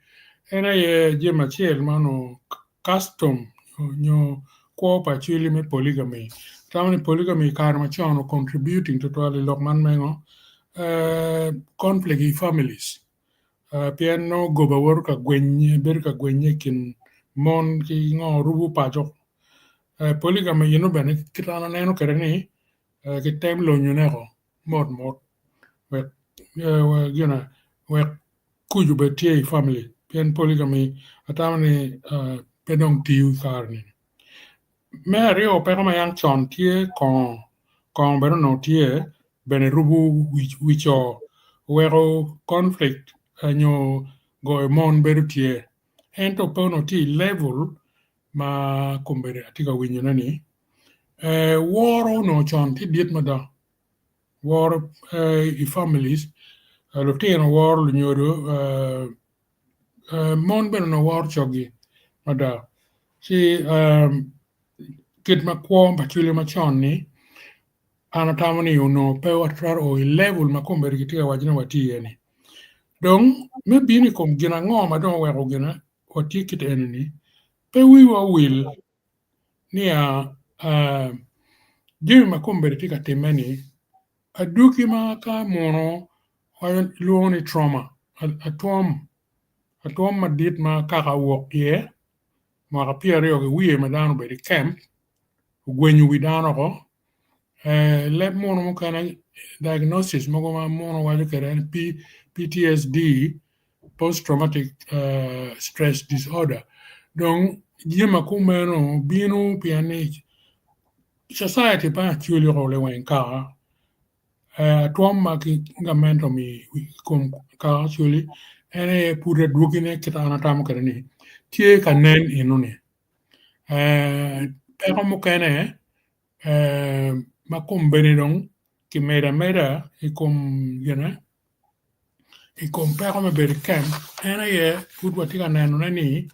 ena ye jema chiel mano custom nyo ko pa chili me polygamy tamani polygamy kar machono contributing to lokman mengo conflict in families piano goba wor ka gwenye kin mon ki ngo rubu pajo polygamy yino bene kita anano kere ni cái tem lo như này một về về kuju beti family pian polygamy atamani pedong tiu karni mary o pe kama yang chon tie kon bero no tie bene rubu wicho wero conflict anyo go mon beru tie ento pono ti level ma kombere atika winyo nani war no chon ti diet mada war I families lo teno war lo nyodo mon ben no war chogi mada si kit ma kwom pa chule ma chon ni anatamani uno pe watrar o level ma komber kitia wajina wati yani donc me bini kom gina ngoma don wero gina wati kit enni pe wi wa will ni a Jimmy Macomber tika temeni aduki ma ka mono wayan luoni trauma atom ma dit ma kaka wok ye ma ka piere yo wiye ma dano be camp gwenyu widano ko le mono mo kana diagnosis mo ma mono waju keren PTSD post traumatic stress disorder donc jima kumeno binu piani society pa chuli role wen ka tuam ma ki ngamento mi kum ka chuli ene pure dugine kitana tam karani tie kanen inune pero mo kene makum benidong ki mera ikum yena ikum pero me berikem ene ye putwa tika nenu nani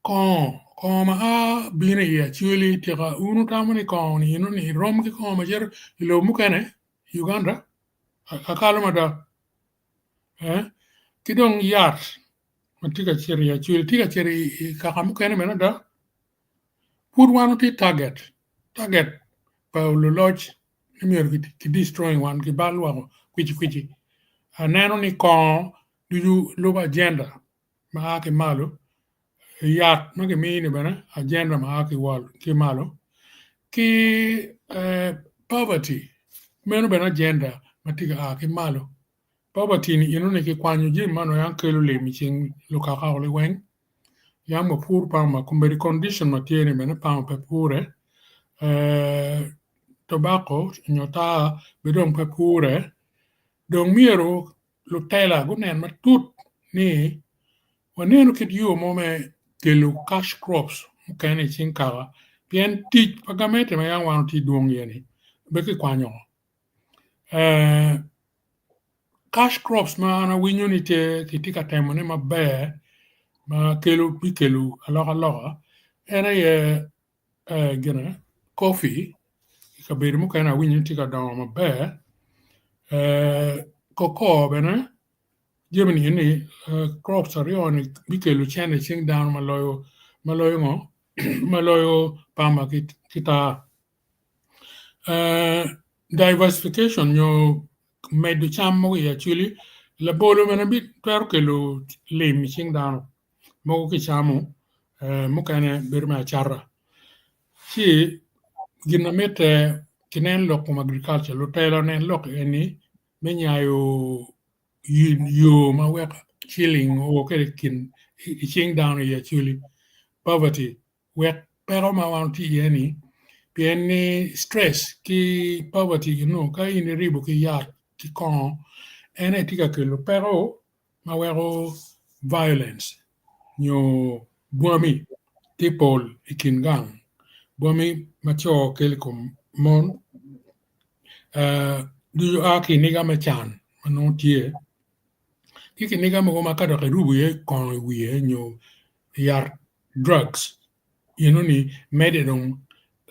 kon ma bine ye chuli tika unu tamani kon inu ni rom ki kon ma jer ilo mukene Uganda akaluma da kidong yar tika cheri ya chuli tika cheri kakamukene mena da put one ti target pa lodge nimero ki destroying one ki balwa kwichi aneno ni kon du luba agenda ma ke malo yat ma ke mini bana agenda ma ke wal ki malo ki poverty meno bana agenda matiga ke malo poverty ni ino ne ki kwanyo ji mano yan kelo le mi ching lo ka ka le wen yang mo pur pa ma kumberi condition ma tiene bana pa pe pure tobacco nyota bedong pe pure dong miero lo tela gunen ma tut ni waneno kit yo mo me kelo cash crops kane chinkawa pien ti pagamete ma yang wan ti dong yeni be ki kwanyo cash crops ma na winyo ni te kitika temo ne ma be ma kelo aloha ena ye gena coffee kabiri mo kana winyo tika dawo ma be cocoa bena Germany ni crops are on bikelu chane ching down maloyo pama kita diversification yo medu chamo ya chuli la bolo mena bit per kelu le mi ching down mo ki chamo mo kana berma charra si ginamete kinen lokum agriculture lo telo nen lok eni menyayo you ma work chilling or kin ching down here actually poverty work pero ma want yani pieni stress ki poverty ka in ribo ki yat ki kon ene tika ke lo pero ma wero violence nyo buami people ikingang buami macho kelikom mon du aki niga machan manon tie kiki niga mo makado ke rubu ye kon wiye nyo yar drugs ni mededong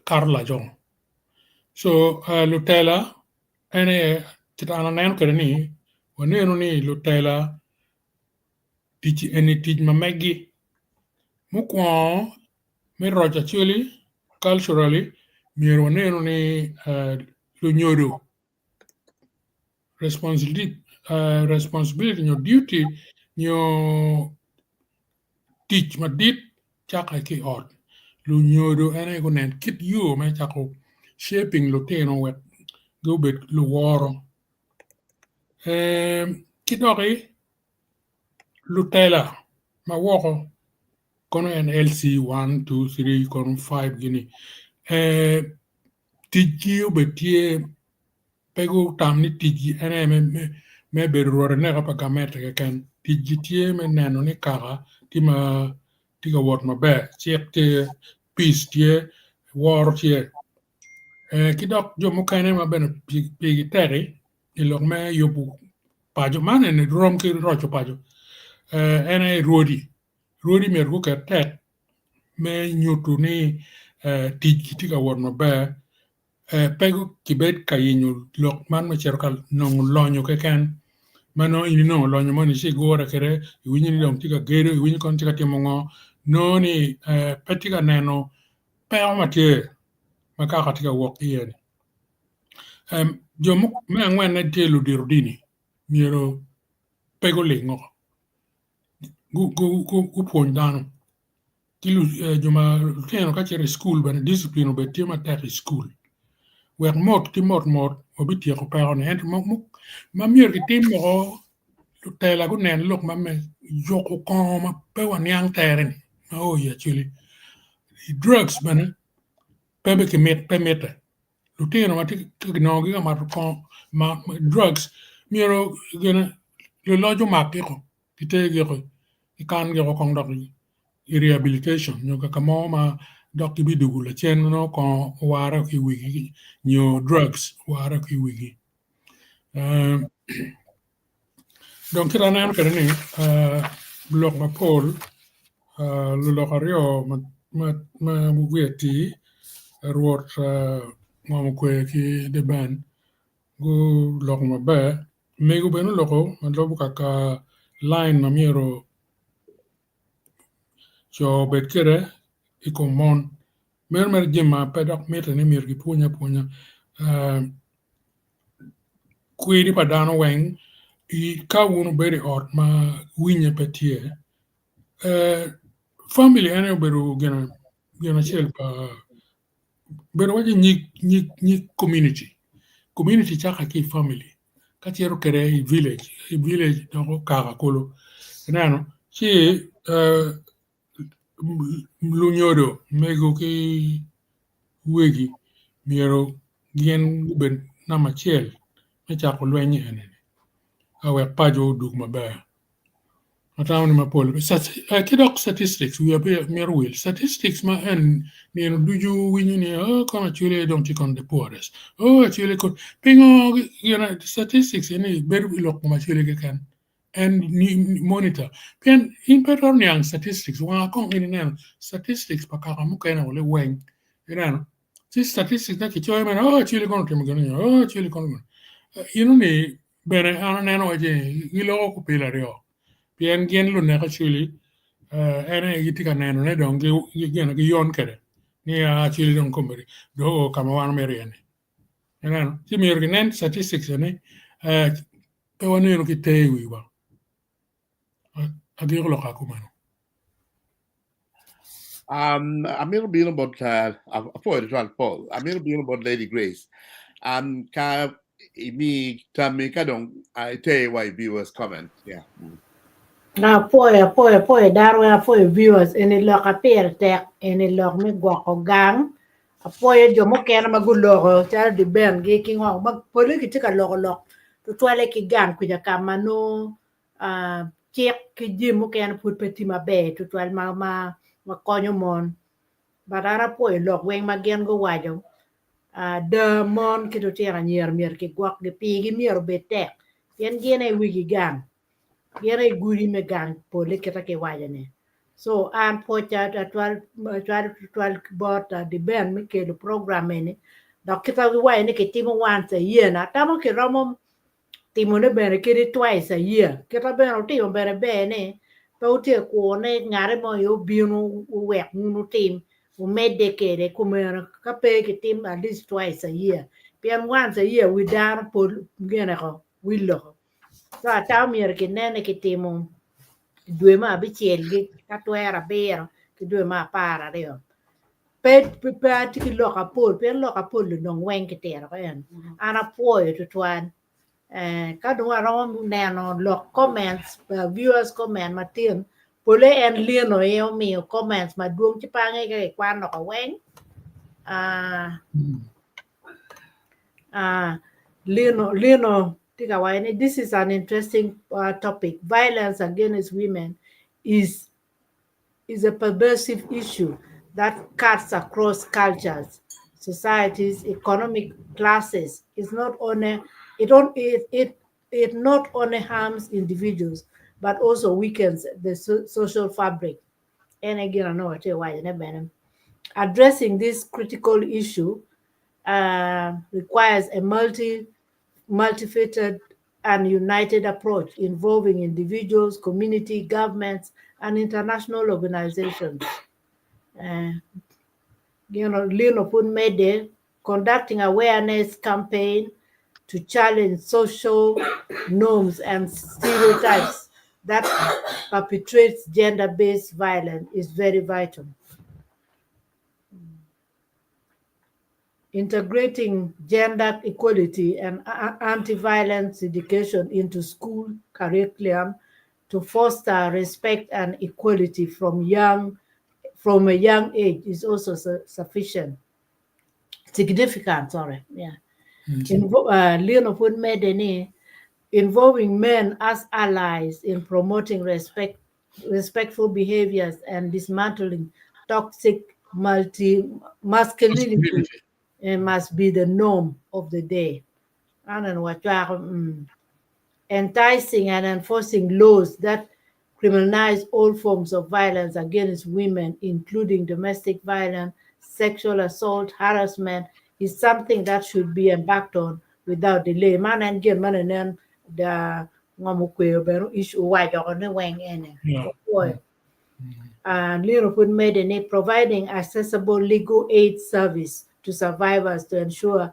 karla jong so lutela ene kitana nen kerni wone ni lutela tiji eni tij mamegi mukwa me roja chuli culturally mi wone ni lo nyodo responsibility your duty your teach ma dit chaka ki ot lu nyodo ene ko nen kit you ma chako shaping lo teno wet go bet lu woro kidori lu tela ma woko kono en LC 1 2 3 kono 5 gini tiji obetie pego tamni tiji ene me berore ne ka gamete ke kan tiji tie me neno ni kara tima tiga wot ma be chekte peace tie war tie kidok jo mo kane ma ben pigi teri ilok me yobu pajo mane ne rom ki rocho pajo ene rodi me ru ka tek me nyutu ni tiji tiga wot ma be pego kibet kayinyu lok man ma cherkal nong lonyo ke kan mano ini no lonyo mani si gora kere winyi ni dong tika gero winyi kon tika timongo no ni petika neno peo matie makaka tika wok iye jomo me angwen na telu dirudini miro pego lingo gu pon dano kilu joma teno kachere school bana discipline obetie mataki school wer mot obitie ko pero ne ent ma mier ki tim mo tela go nen lok ma me joko ko ma pe wan yang tere ni o ya chili drugs bana pebe ke met pemeta lutino mati no gi ma ko ma drugs miro gena le lojo makiko kite gero ikan gero kong dok rehabilitation nyo ka mo ma dok bi dugu la chen no ko wara ki wigi nyo drugs wara ki wigi donc kira nan kada ni blok ma pol lo rio ma weti ruot mo ko ki de ban go lok ma ba me go beno loko ma lo ka line ma miro so bet kere ikomon mer jema pedok meta ni mir gi punya kuiri padano weng I ka wunu beri ot ma winya petie family ane beru gena chel pa beru waje ni community chaka ki family ka tiero kere village no kaka kolo nano chi lunyodo mego ki wegi miero gien ben nama chel me chako lwenye ene awe pajo dug maber atawni mapol kidok statistics we are mere will statistics ma en ni duju winyi ni kama chule don't take on the poorest chule ko pingo statistics ni beru ilok ma chule ke kan and ni monitor pen in better ni statistics wa kong ni statistics pa ka mu ka na ole wen statistics na ki choy man chule kono timo gani chule kono ni bere ana neno je ilo ko pila rio pien gen lu ne ka chili ene yitika neno ne dong gen gi yon kere ni a chili dong komberi do kama wan meri ene ena ti mi orginen statistics ne pe woni no ki te wi ba adi lo ka kumano Amir being about for the Paul. Amir being about Lady Grace. Ka me Tamika don't I tell you why viewers comment. Yeah. Na poe darwa poe viewers ene lo ka per tek ene lo me gwa ko gang poe jo mo ken ma gulo cha di ben ge ki ngo ma pole ki tika lo to twale ki gang ku ja kamano chek ki ji mo ken put peti ma be to twal ma konyo mon barara poe lo wen ma gen go wajo de mon ki to tera nyer mier ki gwak de pi gi mier be tek yen gene wigi gang gere guri me gang pole keta ke wajane so an pocha twal bot di ben me ke program ne da kita wi ne ke timo once a year na tamo ke romo timo ne bere ke twice a year keta bere timo bere ne to te ko ne ngare mo yo binu wek nu tim u mede ke re kumera ka pe ke tim at least twice a year pm once a year we down pol gene ko we lo so ataw mier ke nene ke timo due ma bichiel gi ka twera bero ke due ma para rio pet ati ki loka pol no wen ke tera en ana poe to twan ka do aro neno lo comments viewers comment matin pole en lieno yo mi comments ma duong ti pange ke kwan no wen lieno this is an interesting topic. Violence against women is a pervasive issue that cuts across cultures, societies, economic classes. It's not only it not only harms individuals but also weakens the social fabric. And again, I know what you're saying. Addressing this critical issue requires a multifaceted and united approach involving individuals, community, governments, and international organizations. Lino Pun Mede conducting awareness campaign to challenge social norms and stereotypes that perpetrates gender-based violence is very vital. Integrating gender equality and anti-violence education into school curriculum to foster respect and equality from from a young age is also significant. Leon Wood made involving men as allies in promoting respectful behaviors and dismantling toxic masculinity must be the norm of the day. Enticing and enforcing laws that criminalize all forms of violence against women, including domestic violence, sexual assault, harassment, is something that should be embarked on without delay. Man and get man and then the issue why you're wang any. And Liverpool made a providing accessible legal aid service to survivors to ensure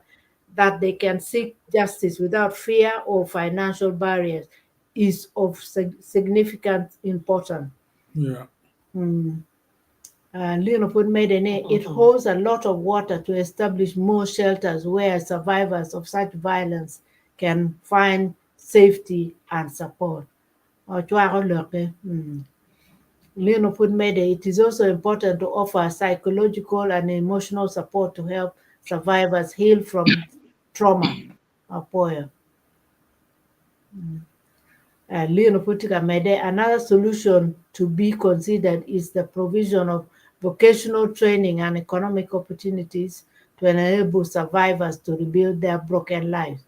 that they can seek justice without fear or financial barriers is of significant importance. And Liverpool made it holds a lot of water to establish more shelters where survivors of such violence can find safety and support. It is also important to offer psychological and emotional support to help survivors heal from trauma. Another solution to be considered is the provision of vocational training and economic opportunities to enable survivors to rebuild their broken lives.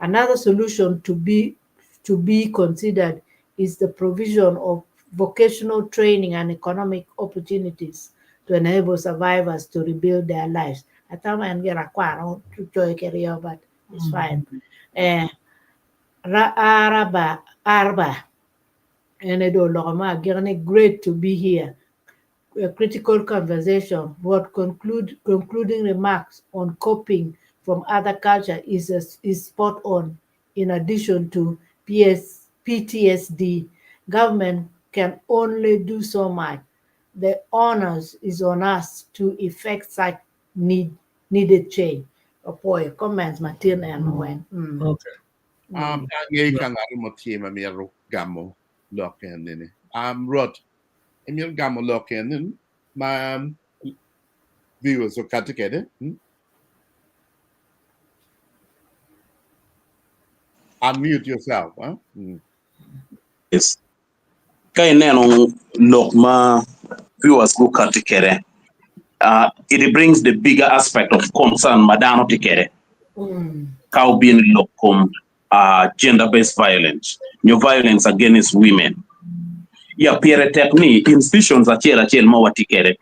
Another solution to be considered is the provision of vocational training and economic opportunities to enable survivors to rebuild their lives. I thought I'm going to joy career, but it's fine. Arba, and great to be here. A critical conversation, but concluding remarks on coping from other culture is spot on. In addition to PTSD, government can only do so much. The onus is on us to effect such needed change. Comments, Martin and Wen. Okay. Ngay kang mo team amiro gamo loken nini. Rod. Emil gamo loken ma viewers of katikede. Unmute yourself, huh? Yes. Kay neno lokma viewers go katikere. It brings the bigger aspect of concern madano tikere. How being lokum gender-based violence, new violence against women. Yeah, peer technique institutions are tikere,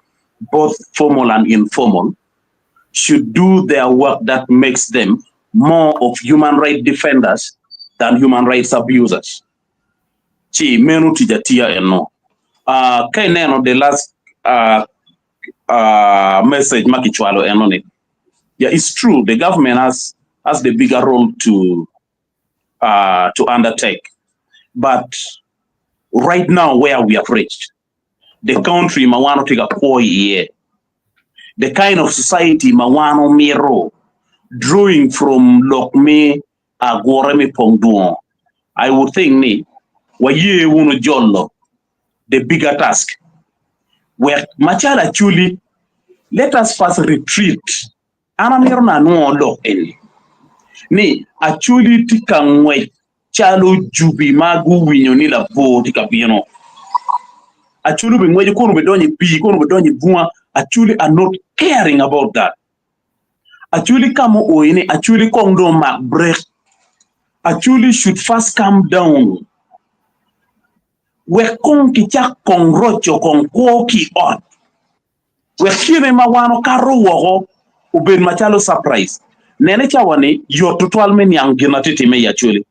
both formal and informal, should do their work that makes them more of human rights defenders than human rights abusers. Chi menu tijatia eno. Kay neno the last message makichwalo eno. Yeah, it's true. The government has the bigger role to undertake, but right now where we have reached, the country mawano take a poor year. The kind of society mawano miro, drawing from Lokme Agoreme Pongduon. I would think ni waye wuno jollo the bigger task. Where Machal actually let us first retreat. Anamiro na no lo any. Ni actually tikangwe chalo jubi magu winyoni la bo tikapiano. Actually bingwe kono bedonye pi kono bedonye bua actually are not caring about that. Actually kamo oine actually kongdo mak break. Actually should first calm down. We kong kicha kong rocho kong koki on. We kire mawano karo wogo uben machalo surprise. Nene chawane yo totalement yang genatiti me actually.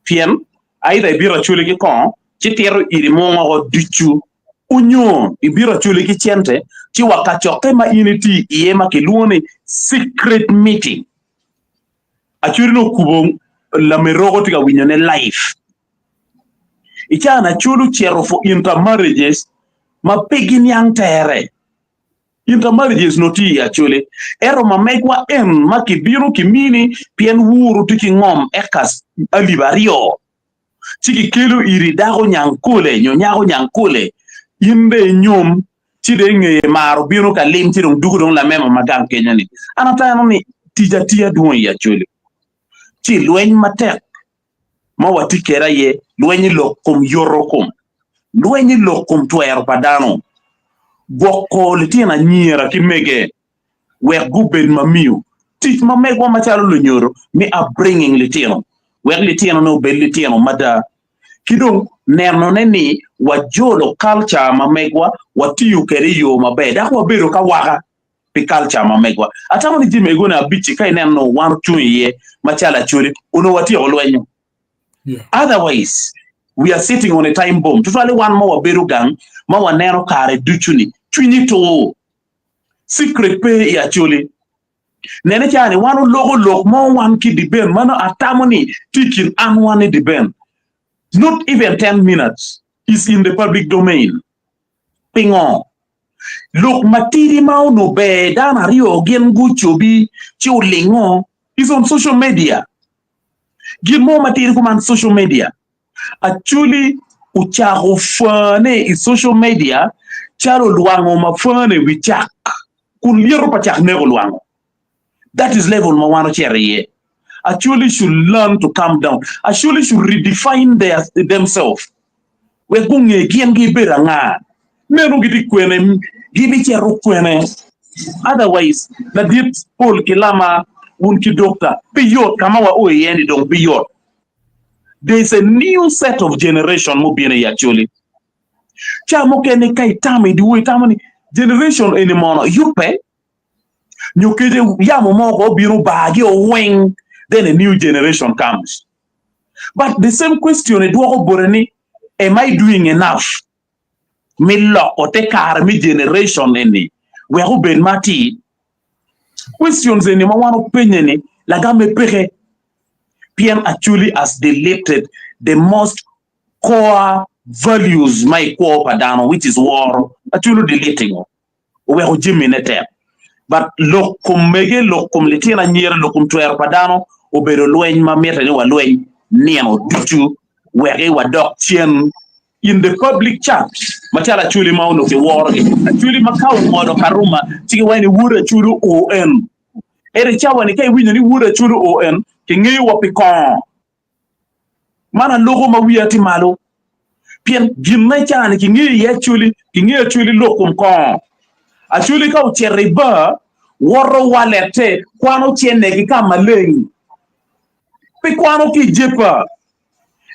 Fiem aida ibira chule ki kon chitero iri mongo duchu unyo ibira chule ki chente chi wakachoke ma unity iema ki luone secret meeting. Actually no kubong la merogo tika winyone life. Ichana chulu chero for intermarriages ma pegin yang tere. Intermarriages noti actually. Ero ma megwa ma kibiru kimini pien wuru tiki ngom ekas alibario. chiki kelo iri dago nyankule nyago nyankule imbe nyom chide nge maro biro ka lim tidong dugu dong la mema magang Kenya ni anata ni tijatia duon ya chuli chi lweny matek ma wati kera ye lweny lokum yorokum lweny lokum tuero padano boko litina nyira kimege wek guben mamiu tich mamegwa machalo lunyoro me are bringing litino wek litino no bel litino mada kidong nerno neni wajolo culture mamegwa watiyu keri yo mabe dak wabero ka waka pi culture mamegwa atamo ni jime gona bichi kai nerno wan tuye machala churi uno watiyo lwenyo. Otherwise we are sitting on a time bomb tutwale wan mo wabero gang ma wanero kare duchuni chunyi to secret pe ya chuli nene chani wanu logo mo wan ki diben mano atamoni tikin an wani diben not even 10 minutes is in the public domain pingo look matiri mau no be dana rio gen guchobi chulingo is on social media give more matiri on social media actually uchago fane is social media charo luango mafane wichak kun liero pachak nego luango. That is level mawano chere. Actually should learn to calm down. Actually should redefine themselves. We gunge giengi beranga. Meru gidi kwene gibi chero kwene. Otherwise na dit Paul Kilama unki doctor biyot kama wa oyendi dong biyot. There is a new set of generation mo biene actually. Chamo kene kai tami di we tamani generation anymore yupe nyokede yamo moko biro bagi o wing then a new generation comes. But the same question eduoko boreni, am I doing enough? Me lo o te kar mi generation eni we ho ben mati questions eni ma wan opinion ni laga me pere PM actually has deleted the most core values my core padano which is war actually deleting we ho jiminete but lokum mege lokum litina nyere lokum tuer padano obero lweny ma meta ni wa lweny nieno duchu wege wa dok chien in the public chat machala chuli mauno ke war actually makao modo karuma tiki wani wura churu on ere chawa ni kai winyo ni wura churu on ke ngi wa pikon mana logo ma wiyati malo pien ginna chani ki ngi ye chuli ki ngi chuli lokum kon actually ka ucheriba woro walete kwano chiene ki kama leng pe kwano ki jepa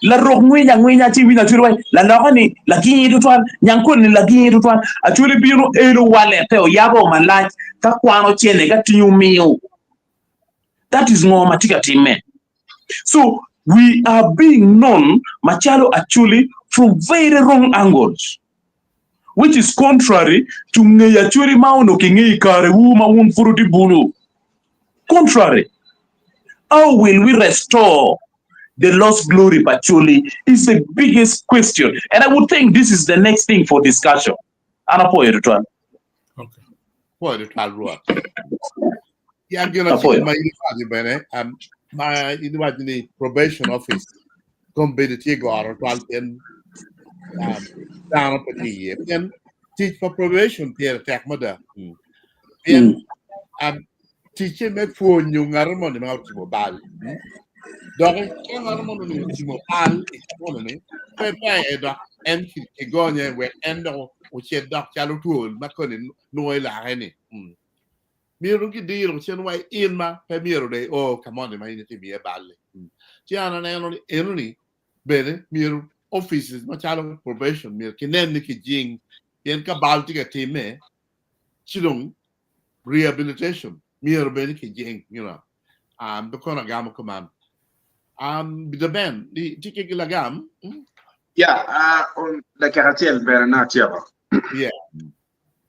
la rok ngwinya chi wina churi la lokani la kinyi tutwan nyankun ni la kinyi tutwan actually biro elo walete o yabo malach ka kwano chiene ka tinyu miyo. That is more matika time. So we are being known machalo actually from very wrong angles, which is contrary to ngeyachuri mauno kingi kare wuma un furuti bulu. Contrary. How will we restore the lost glory patchouli is the biggest question. And I would think this is the next thing for discussion. Anapo Eritwan. Okay. What it will yeah, I'm going to my the probation office come be the Tigor down up a year. Then teach for probation here attack mother. Then teaching me for new harmony out to mobile. Dog harmony mobile economy. Pepe and Kigonia where end which had Dr. Chalutul, Macon, Noel Henny. Miruki deal with way in my Pemiro. Oh, come on, my be a badly. Gianna and only Bene, Mir offices, Machalo probation, Mir Kineniki Jing, Yanka Baltica team, Chidung, rehabilitation, Mir Beniki Jing, you know, the Konagama command. The band, the Tikilagam. Yeah, on the Karatel Bernatio. Yeah.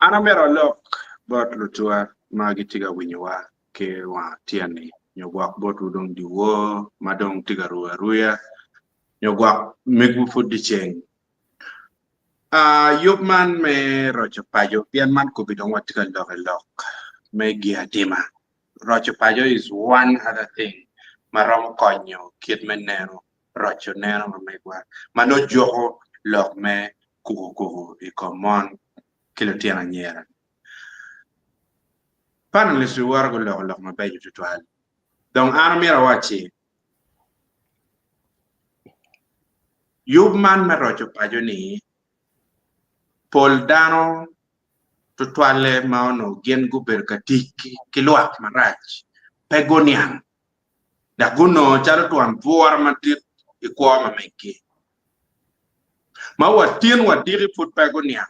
Anamero look, but Lutua. Magitiga winyowa ke wa tiani nyogwa botu dong diwo madong tiga ruya nyogwa megu fudi cheng yopman me rocho pajo pian man ko bidong watika lok me giatima rocho pajo is one other thing marom konyo kit menero rocho neno ma megwa mano jogo lok me kugo e common kilo tiana nyera pan le suwar go lok ma bejo tutwal donc an mira wachi yub man ma rocho pajo ni pol dano tutwale ma ono gen guber katiki kilwak marach pegonian da guno chalo tuan buar matit ikwa ma meki ma watiri put pegonian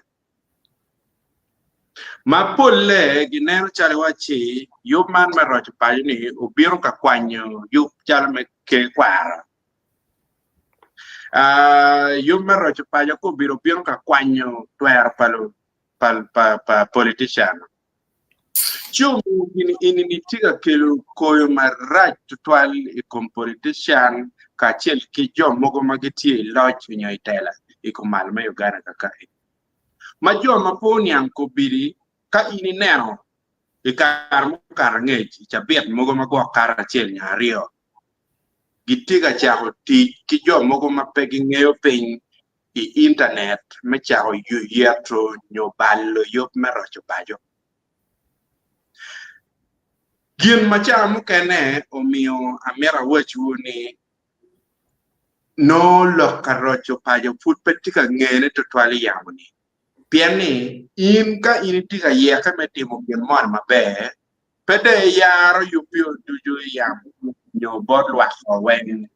ma polle ginero chale wachi yub man ma rocho pajo ni ubiro ka kwanyo yub chalo me ke kwara yub ma rocho pajo ko biro ka kwanyo twer pal politician Chung ini tiga kilo koyo maraj tutwal ikom politician ka chel ki jom mogo magiti lodge nyo itela ikom malma Uganda kakai. Ma jom maponi ang kubiri ka ini neno ikar mo karangej chabet mogo magwa kara chel nya rio. Gitiga chaho ti ki jom mogo mapegi ngeyo ping i internet me chaho yu yetro nyo ballo yop merocho bajo. Gin macha mukene omiyo amera wachu ni no lo karocho pajo put petika ngene to twali yamuni piani in ka initika yeka metimo gin mon mabe pede yaro yupio duju yam nyo bodwa wen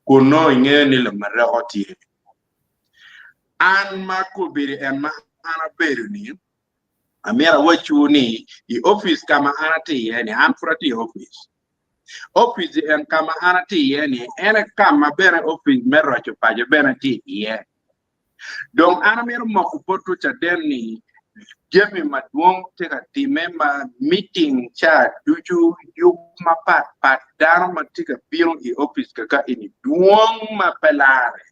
kuno ngene le maroti an makubiri en ma ana beruni amera wachu ni I office kama anati yani amfrati office en kama anati yani ene kama bere office merocho pajo bere ti ye donc ana mero moko poto cha demni jemi maduong teka time ma meeting cha duju yuk ma pat dano matika biro I office kaka ini duong ma pelare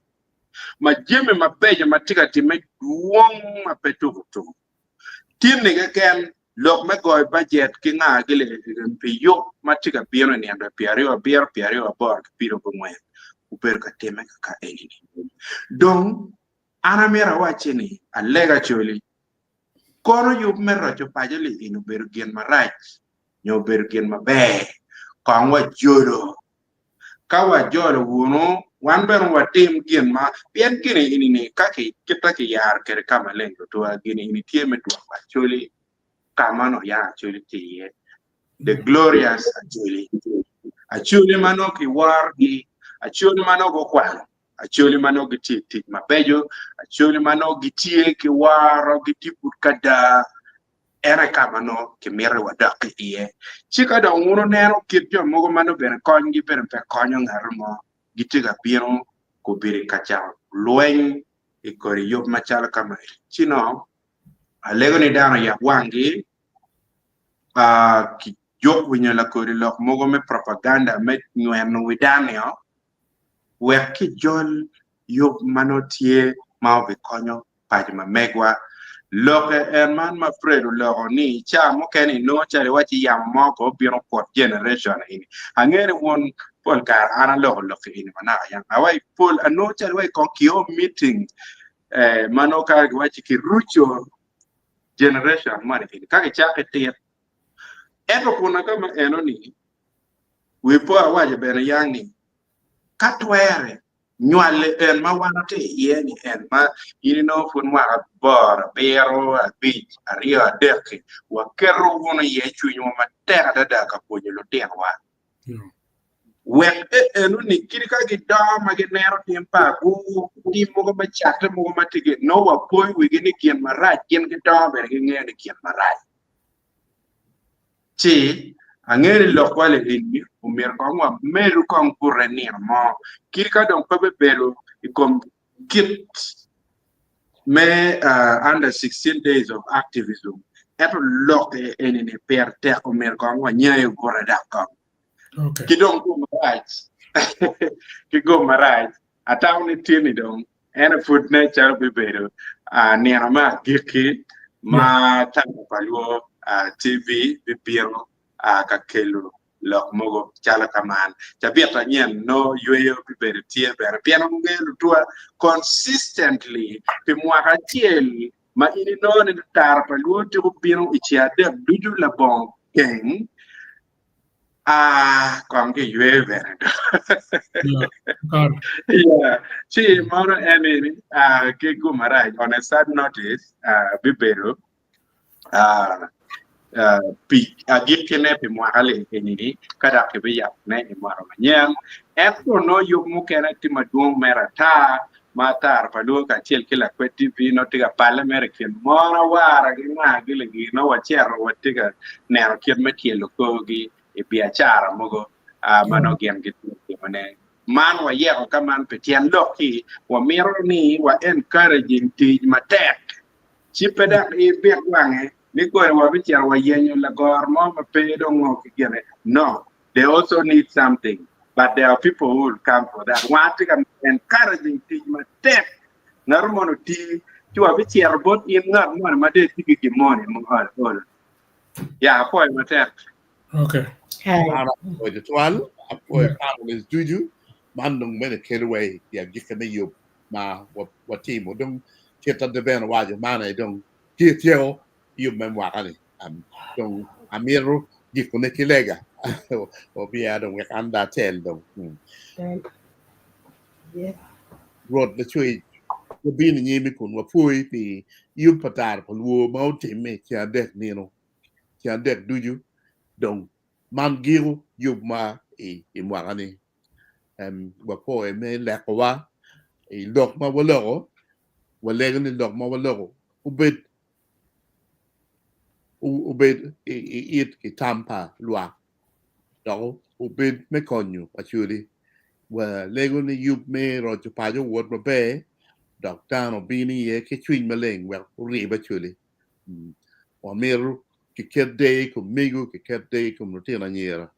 ma jemi ma bejo matika time duong ma petukutu Tim nigga can look me go budget king agile piyo matika biro ni ando piario borg piro bumwe uperka teme ka enini donc ana mera wachini alega choli kono yub mero cho pajali inu bergen marach nyo bergen mabe kangwa joro kawa joro wuno wan ben watim gin ma bien kini ini ni kaki kita ki yar kere kama lengo to gini ini tie metu choli kama no ya choli tie the glorious acholi mano ki war gi acholi mano go kwan acholi mano gi ti mabejo acholi mano gi tie ki war gi ti put kada era kama no ki mere wadak ie chika da uno nero kitjo mogo mano ben kongi ben pe konyo ngarmo gitiga biro ko biri kacha loeng e kori yop machal kama chino alego ni dano ya wangi ki jok winya la kori lok mogo me propaganda me nyuem widanio weki jol yop manotie mao be konyo pajma megwa loke en man ma fredo lo ni cha mo keni no chale wachi yam moko biro pot generation ini angere won pol kar ana lo ini mana yang awai pol ano chale wai konkio meeting mano ka wachi ki rucho generation mani ini kake chake tiet eto kuna kama eno ni wipo awaje bena yang ni katwere Nyuale en ma wanate yeni en ma no fun wa bor pero a beach ario adeke wa kero wona ye chunyo ma tera da ka ponyo lo tenwa wek enu ni kirika gi da ma gi nero timpa gu ti mo go ma chate mo ma tige no wa poi wi gi ni kien ma ra kien gi da ber gi ngene kien ma ra chi angere lo kwale ini umir kongwa meru kong purenir mo kirka dong pebe belo ikom kit me under 16 days of activism eto loke enine per te umir kongwa nyayo gore dakong kidong go maraj kigo maraj atawni tini dong ena food nature bebero nera ma giki ma tango palwo TV bibiro kakelo lok mogo chala kaman cha bieta nyen no yueyo pibedo tie ber piano ngelu tua consistently pi mwaka chiel ma ini no ne tar pa luote ko bino ichia de dudu la bon king kom ke yueyo ber yeah chi moro eni ke gumara on a sad notice bibedo pi agit kene pi mwakale enini kada ke be yap ne maro manyang eto no yug mukena ti madung merata matar padu ka chiel kila kweti vi no tiga pale american mora wara gina gile gino wachero watiga nero kiet metielo kogi e biachara mogo mano gen gitu mane man wa yero kaman petian doki wa miro ni wa encouraging ti matek chipeda e biak wange ni ko wa bichar wa yenyo la gormo ma pedo ngo kigene no they also need something but there are people who will come for that want to encouraging teach ma tek narmono ti wa bichar bot in ngat mo ma de tigi ki money mo all ya ko ma tek okay ara ko de twal ko panel juju mandong mena kelway ya gikame yob ma wa team dong tietan de ben wa je mana dong tietio io memwakani dong amiru gikone kilega o bia dong anda tel dong rod the chui ko bin ni mi kun wa pui pi yum patar ko wo mauti me cha dek ni no cha dek duju dong man giru yub ma e mwakani wa po e me le ko wa e dok ma wolo wa le ni dok ma wolo ubed it kitampa lwa do ubed me konyu actually wa lego ni yup me ro ju pa ju wot ma be doctor no bini ye ke twin maleng wa ri ba actually wa meru ki kedde ko mego ki kedde ko no tena nyera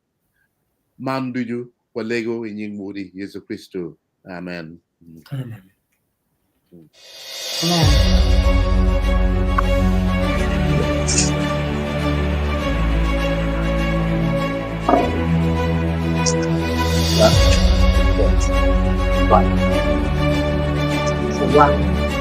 mandu ju wa lego in mudi Yesu Kristo amen amen Right.